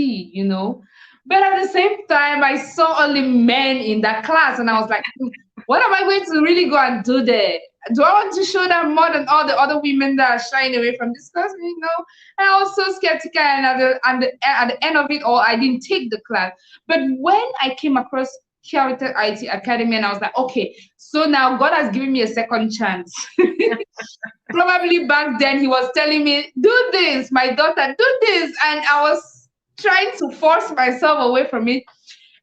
But at the same time, I saw only men in that class, and I was like, what am I going to really go and do there? Do I want to show them more than all the other women that are shying away from this class? You know, and I was so skeptical. And at the end of it all, I didn't take the class. But when I came across Kiawitech IT Academy, and I was like, okay, so now God has given me a second chance. Probably back then he was telling me, do this, my daughter, do this, and I was trying to force myself away from it.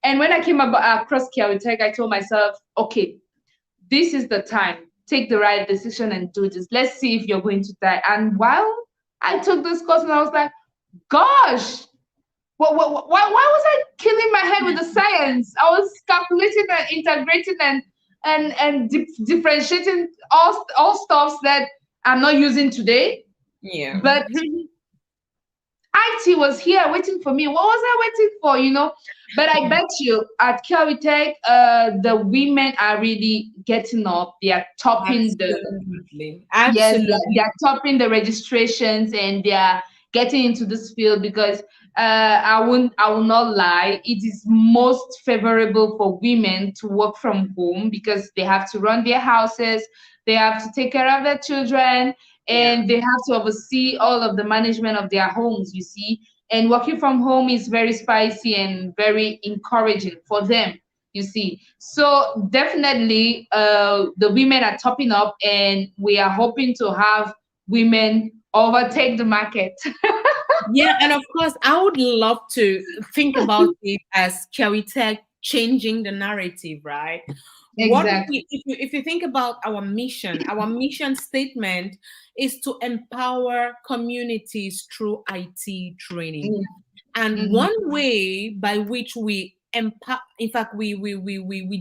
And when I came across Kiawitech, I told myself, okay, this is the time. Take the right decision and do this. Let's see if you're going to die. And while I took this course, and I was like, gosh, why was I killing my head with the science? I was calculating and integrating and differentiating all stuffs that I'm not using today. Yeah. But IT was here waiting for me. What was I waiting for, you know? But I bet you at Kiawitech, the women are really getting up. They are topping Absolutely. yes, they are topping the registrations, and they are getting into this field because I will not lie. It is most favorable for women to work from home because they have to run their houses, they have to take care of their children, and they have to oversee all of the management of their homes, you see. And working from home is very spicy and very encouraging for them, you see. So definitely the women are topping up, and we are hoping to have women overtake the market. Yeah, and of course, I would love to think about it as Kiawitech changing the narrative, right? Exactly. If you think about our mission statement is to empower communities through IT training. And Mhm. one way by which we empower, in fact, we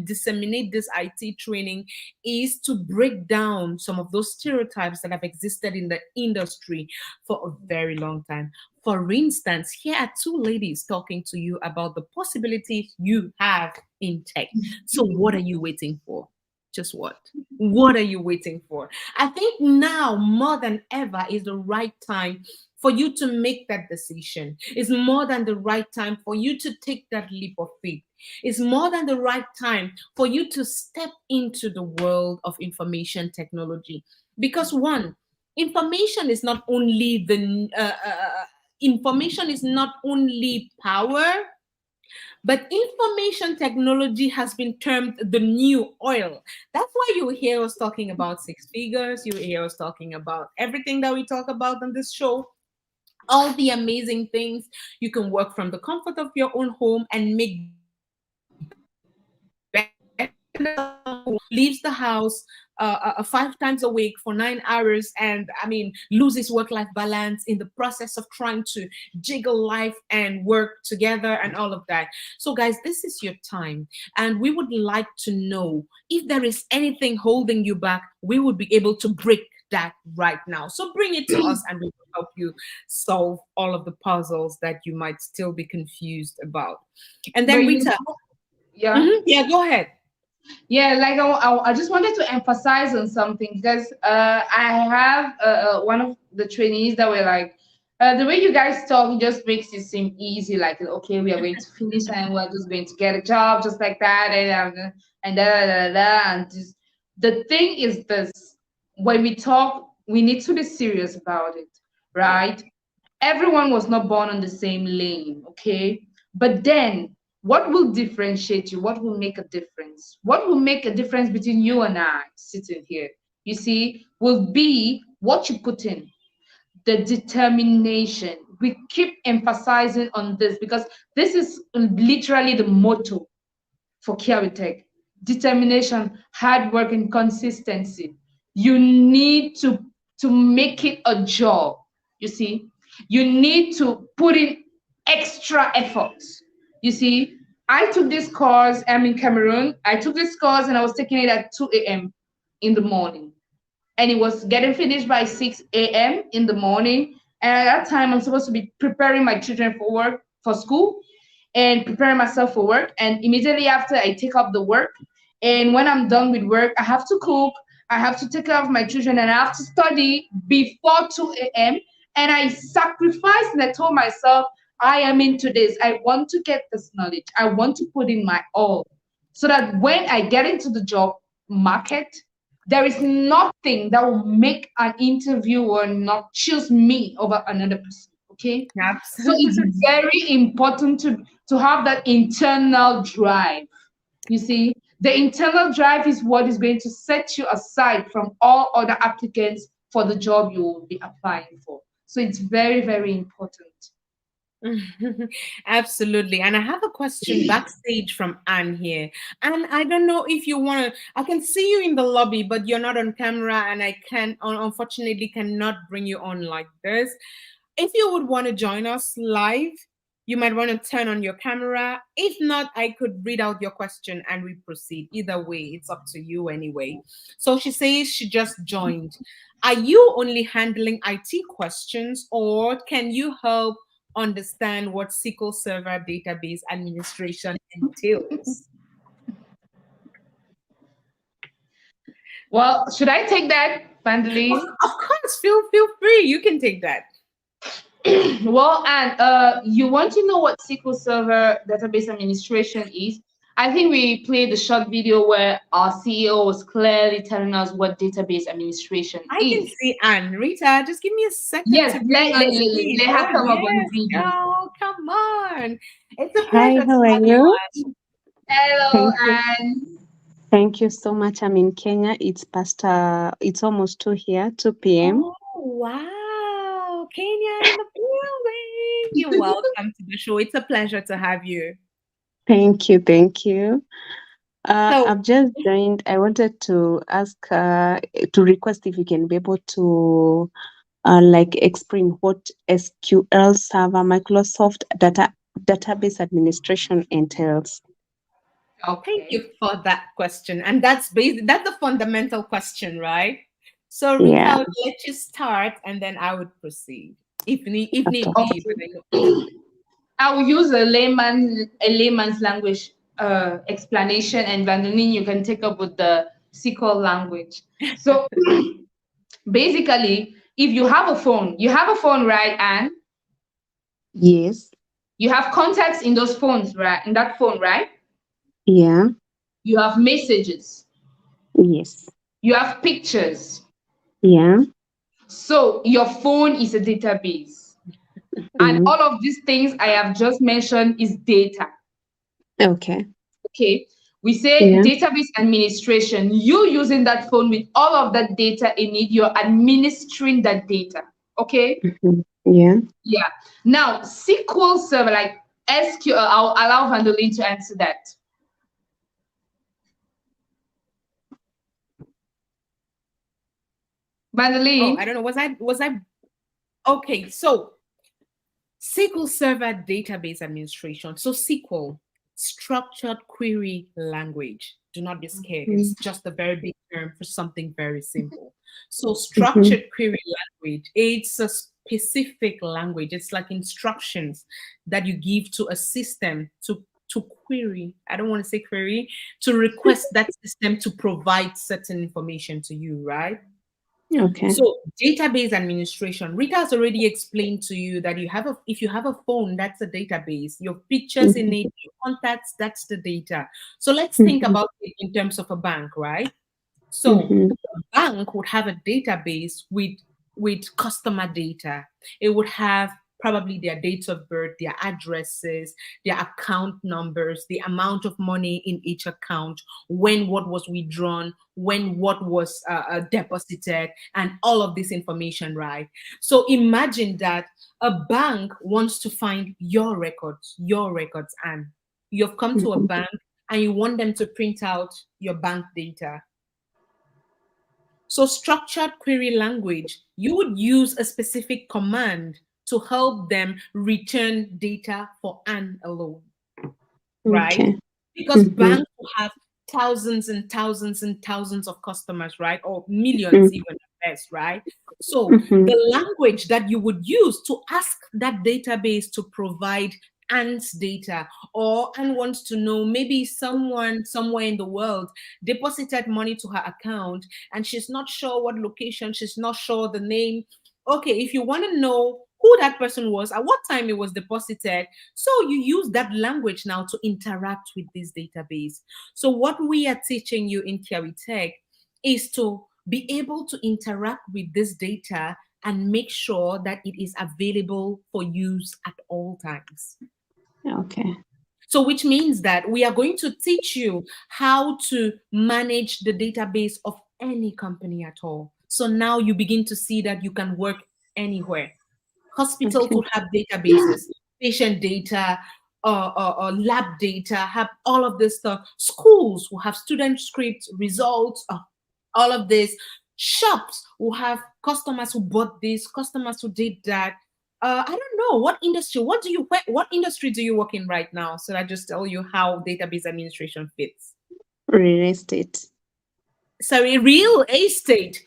disseminate this IT training is to break down some of those stereotypes that have existed in the industry for a very long time. For instance, here are two ladies talking to you about the possibilities you have in tech. So, what are you waiting for? Just what? What are you waiting for? I think now more than ever is the right time for you to make that decision. It's more than the right time for you to take that leap of faith. It's more than the right time for you to step into the world of information technology. Because one, information is not only information is not only power, but information technology has been termed the new oil. That's why you hear us talking about six figures. You hear us talking about everything that we talk about on this show. All the amazing things. You can work from the comfort of your own home and make leaves the house 5 times a week for 9 hours, and I mean loses work-life balance in the process of trying to jiggle life and work together and all of that. So guys, this is your time, and we would like to know if there is anything holding you back. We would be able to break that right now. So bring it to us, and we will help you solve all of the puzzles that you might still be confused about. And then But you Rita, know, yeah. yeah, go ahead. Yeah, like I just wanted to emphasize on something because I have one of the trainees that were like, the way you guys talk just makes it seem easy. Like, okay, we are going to finish and we're just going to get a job just like that, and da da da da. And just, the thing is this: when we talk, we need to be serious about it, right? Everyone was not born on the same lane, okay? But then what will differentiate you? What will make a difference? What will make a difference between you and I sitting here? You see, will be what you put in, the determination. We keep emphasizing on this because this is literally the motto for Kiawitech. Determination, hard work, and consistency. You need to make it a job. You see, you need to put in extra efforts. You see, I took this course. I'm in Cameroon. I took this course and I was taking it at 2 a.m. in the morning, and it was getting finished by 6 a.m. in the morning. And at that time, I'm supposed to be preparing my children for work, for school, and preparing myself for work. And immediately after, I take up the work. And when I'm done with work, I have to cook, I have to take care of my children, and I have to study before 2 a.m. And I sacrificed, and I told myself, I am into this. I want to get this knowledge. I want to put in my all so that when I get into the job market, there is nothing that will make an interviewer not choose me over another person. Okay. So it's Absolutely. very important to have that internal drive. You see, the internal drive is what is going to set you aside from all other applicants for the job you will be applying for. So it's very, very important. Absolutely. And I have a question backstage from Anne here. And I don't know if you want to, I can see you in the lobby, but you're not on camera, and I unfortunately cannot bring you on like this. If you would want to join us live, you might want to turn on your camera. If not, I could read out your question and we proceed. Either way, it's up to you anyway. So she says she just joined. Are you only handling IT questions, or can you help understand what SQL Server database administration entails? Well, should I take that, Bandeline? Of course, feel free. You can take that. Well, and you want to know what SQL Server database administration is? I think we played the short video where our CEO was clearly telling us what database administration I can is. see Anne. Rita, just give me a second. Yes, to bring let on screen. her come up on Yes, the video. girl, come on. It's a Hi, pleasure how to are have you? Anne. Hello, Thank you. Anne. Thank you so much. I'm in Kenya. It's almost 2 here, 2 p.m. Oh, wow. Kenya in the building. You're welcome to the show. It's a pleasure to have you. Thank you. Thank you. So, I've just joined. I wanted to ask, to request if you can be able to like explain what SQL Server Microsoft database administration entails. thank Okay. you for that question. And that's the fundamental question, right? So Rita, Yeah. I would let you start and then I would proceed. If need Okay. be, but I know. I will use a layman's language explanation, and Vandeline, you can take up with the SQL language. So basically, if you have a phone, right, Anne? Yes. You have contacts in those phones, right? In that phone, right? Yeah. You have messages. Yes. You have pictures. Yeah. So your phone is a database. And Mm. all of these things I have just mentioned is data. Okay. Okay. We say Yeah. database administration. You using that phone with all of that data in it, you're administering that data. Okay. Mhm. Yeah. Yeah. Now, SQL Server, like SQL, I'll allow Vandeline to answer that. Vandeline? Oh, I don't know. Was I okay? So SQL Server Database Administration. So SQL, Structured Query Language. Do not be scared. Mm. It's just a very big term for something very simple. So Mhm. structured query language, it's a specific language. It's like instructions that you give to a system to query. I don't want to say query, to request that system to provide certain information to you, right? Okay. So database administration, Rita has already explained to you that if you have a phone, that's a database. Your pictures in it, your contacts, that's the data. So let's think Mhm. about it in terms of a bank, right? So Mhm. a bank would have a database with customer data. It would have probably their dates of birth, their addresses, their account numbers, the amount of money in each account, when what was withdrawn, when what was deposited, and all of this information, right? So imagine that a bank wants to find your records, and you've come to a Mhm. bank and you want them to print out your bank data. So structured query language, you would use a specific command to help them return data for Anne alone, right? Okay. Because Mhm. banks will have thousands and thousands and thousands of customers, right? Or millions Mhm. even at best, right? So Mhm. the language that you would use to ask that database to provide Anne's data, or Anne wants to know, maybe someone somewhere in the world deposited money to her account and she's not sure what location, she's not sure the name. Okay, if you want to know who that person was, at what time it was deposited. So you use that language now to interact with this database. So what we are teaching you in Kiawitech is to be able to interact with this data and make sure that it is available for use at all times. Okay. So which means that we are going to teach you how to manage the database of any company at all. So now you begin to see that you can work anywhere. Hospitals Okay. will have databases, patient data, lab data, have all of this stuff. Schools will have student scripts, results, all of this. Shops will have customers who bought this, customers who did that. I don't know what industry. What industry do you work in right now? So I just tell you how database administration fits. Real estate. Sorry, real estate.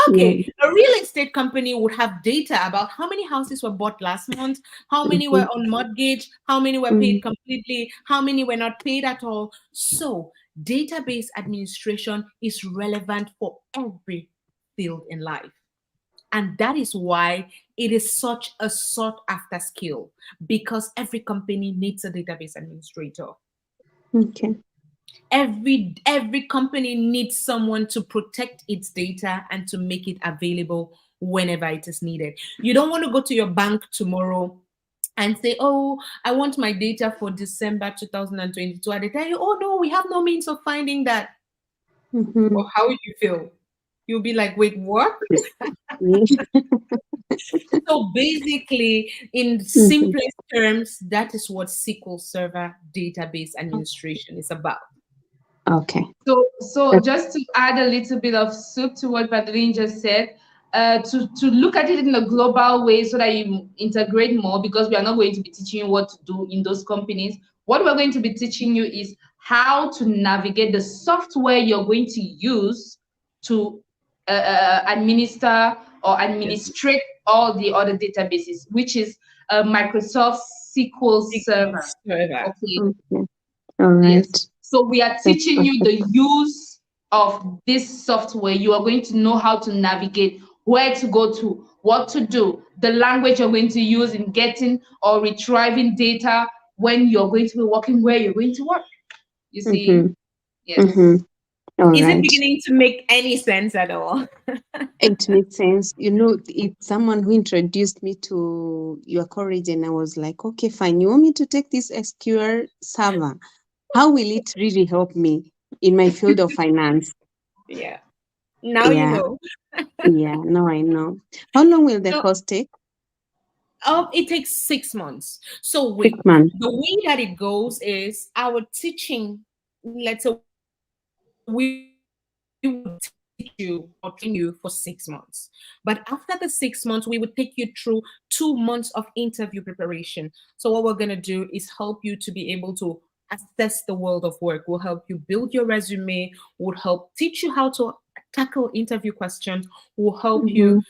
Yeah. Okay, a real estate company would have data about how many houses were bought last month, how many were on mortgage, how many were paid completely, how many were not paid at all. So database administration is relevant for every field in life. And that is why it is such a sought after skill, because every company needs a database administrator. Okay. Every company needs someone to protect its data and to make it available whenever it is needed. You don't want to go to your bank tomorrow and say, oh, I want my data for December 2022. And they tell you, oh no, we have no means of finding that. Well, how would you feel? You'll be like, wait, what? So basically, in simplest terms, that is what SQL Server database administration is about. Okay. So just to add a little bit of soup to what Madeline just said, to look at it in a global way so that you integrate more, because we are not going to be teaching you what to do in those companies. What we're going to be teaching you is how to navigate the software you're going to use to administer or administrate all the other databases, which is Microsoft SQL Server. Okay. All right. Yes. So we are teaching you the use of this software. You are going to know how to navigate, where to go to, what to do, the language you're going to use in getting or retrieving data when you're going to be working where you're going to work. You see? Yes. Is it beginning to make any sense at all? It makes sense. You know, it's someone who introduced me to your college, and I was like, okay, fine. You want me to take this SQL server? How will it really help me in my field of finance? Yeah. Now you know. Yeah, now I know. How long will the course take? It takes 6 months. So wait, 6 months. the way that it goes is our teaching, let's say we would teach you or train you for 6 months. But after the 6 months, we would take you through 2 months of interview preparation. So what we're going to do is help you to be able to assess the world of work. We'll help you build your resume. We'll help teach you how to tackle interview questions. We'll help you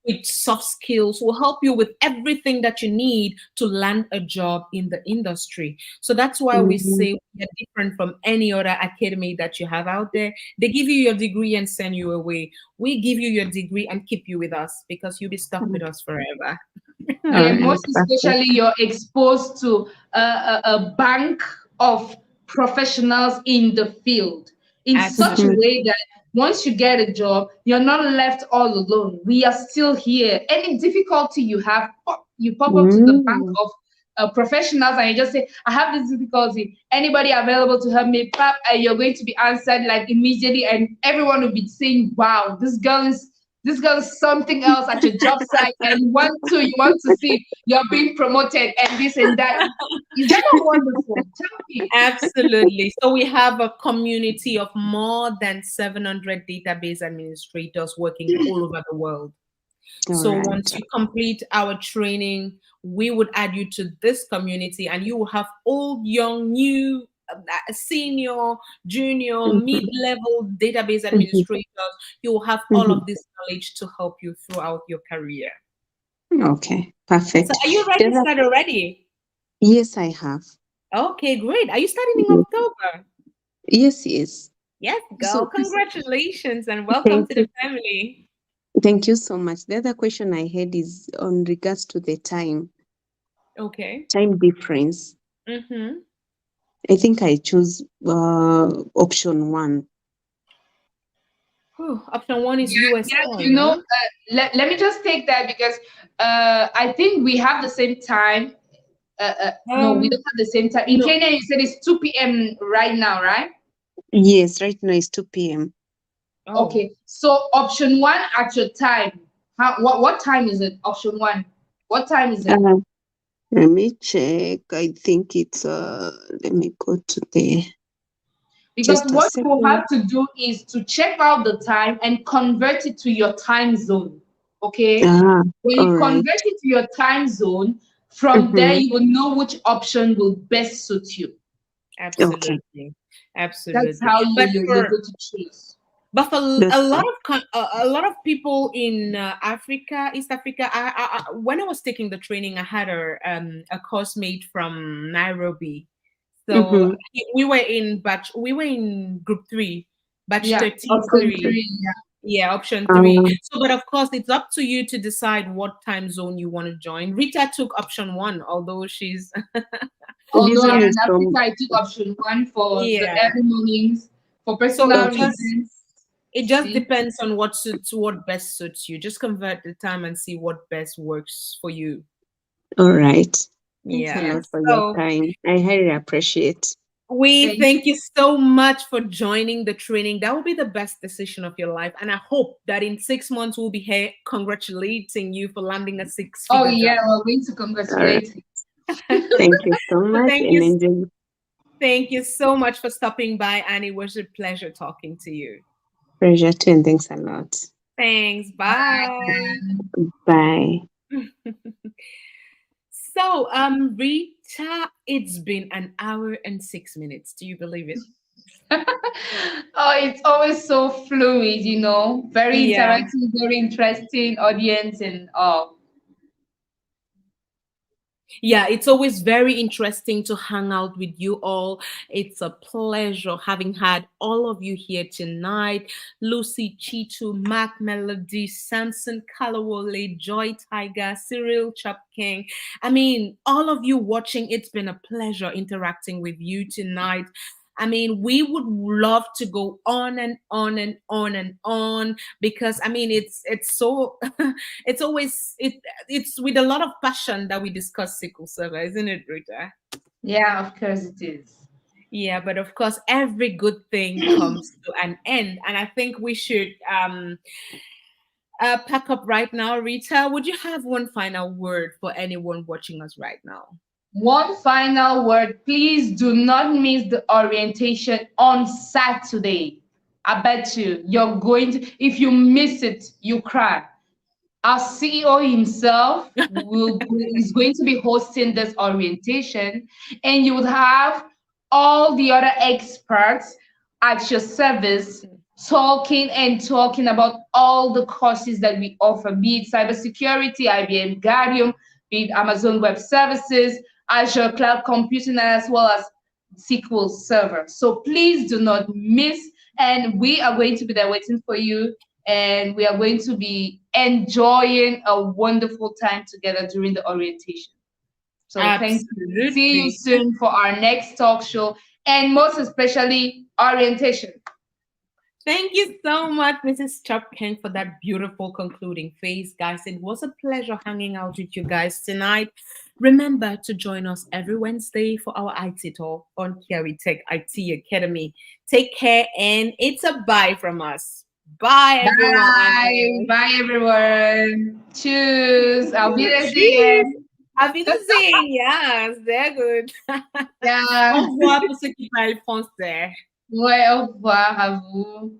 with soft skills. We'll help you with everything that you need to land a job in the industry. So that's why we say we are different from any other academy that you have out there. They give you your degree and send you away. We give you your degree and keep you with us, because you'll be stuck with us forever. Yeah, most especially you're exposed to a bank of professionals in the field in such a way that once you get a job, you're not left all alone. We are still here. Any difficulty you have, you pop up to the bank of professionals and you just say, I have this difficulty. Anybody available to help me? Pap, and you're going to be answered like immediately, and everyone will be saying, wow, this girl is something else at your job site, and you want to see you're being promoted and this and that. Is that not wonderful? Tell me. Absolutely. So we have a community of more than 700 database administrators working all over the world. So once you complete our training, we would add you to this community, and you will have old, young, new, senior, junior, mid-level database administrators. You will have all of this knowledge to help you throughout your career. Okay, perfect. So are you registered already? Yes, I have. Okay, great. Are you starting in October? Yes. Yes, girl. So, congratulations and welcome to the family. Thank you so much. The other question I had is on regards to the time Okay. difference. Mm-hmm. I think I choose option 1. Option 1 is US Yes, time, huh? let me just take that because I think we have the same time. No, we Um, don't have the same time. In no. Kenya, you said it's 2 p.m. right now, right? Yes, right now it's 2 p.m. Oh, Okay. So option 1 at your time. What time is it? Option 1. What time is it? Let me check. I think it's let me go to the Because just a what you second. have to do is to check out the time and convert it to your time zone. Okay. Ah, When you all right. convert it to your time zone, from there Mm-hmm. you will know which option will best suit you. Okay. absolutely. That's Absolutely. how But you're for going to choose. but for That's a fine. lot of a lot of people in Africa, East Africa, when I was taking the training, I had a course mate from Nairobi. So Mm-hmm. we were in group 3, batch Yeah. 13 Option 3. 3. Yeah. Yeah, option 3. Um, So, but of course, it's up to you to decide what time zone you want to join. Rita took option 1, although she's this Although one I'm yeah, is in from Africa, I took option 1 for the yeah. early mornings for So personal reasons. it You just see? depends on what best suits you. Just convert the time and see what best works for you. all right. Thanks a Yeah. lot Yes. for your So time. I highly appreciate. we Thank thank you so much for joining the training. That will be the best decision of your life. And I hope that in 6 months we'll be here congratulating you for landing a Oh, six-figure yeah, job. we're going to All right. congratulate. Thank you so So much and enjoy. thank you so much for stopping by, and it was a pleasure talking to you. Pleasure too, and thanks a lot. Thanks. Bye. Bye. So, Rita, it's been an hour and 6 minutes. Do you believe it? Oh, it's always so fluid, very Yeah. interactive, very interesting audience, and oh, Yeah, it's always very interesting to hang out with you all. It's a pleasure having had all of you here tonight. Lucy, Chitu, Mac Melody, Samson, Kalawole, Joy Tiger, Cyril Chapking. I mean, all of you watching, it's been a pleasure interacting with you tonight. I mean, we would love to go on and on and on and on because I mean it's so it's always it's with a lot of passion that we discuss sickle cell, isn't it, Rita? yeah, of course it is. Yeah, but of course, every good thing comes to an end, and I think we should pack up right now. Rita, would you have one final word for anyone watching us right now? One final word, please do not miss the orientation on Saturday. I bet you're going to, if you miss it, you cry. Our CEO himself is going to be hosting this orientation, and you would have all the other experts at your service talking about all the courses that we offer, be it cybersecurity, iBMGuardium, be it Amazon Web Services, Azure Cloud Computing, as well as SQL Server. So please do not miss, and we are going to be there waiting for you, and we are going to be enjoying a wonderful time together during the orientation. So thank you. See you Absolutely. soon for our next talk show, and most especially orientation. Thank you so much, Mrs. Chopkin, for that beautiful concluding phrase. Guys, it was a pleasure hanging out with you guys tonight. Remember to join us every Wednesday for our IT talk on Kiawitech IT Academy. Take care, and it's a bye from us. Bye, Bye. everyone. Bye, everyone. Cheers. Auf Cheers. Wiedersehen. Auf Wiedersehen. Yes, sehr gut. Ja. Au revoir pour ceux qui parlent français. Ouais, au revoir à vous.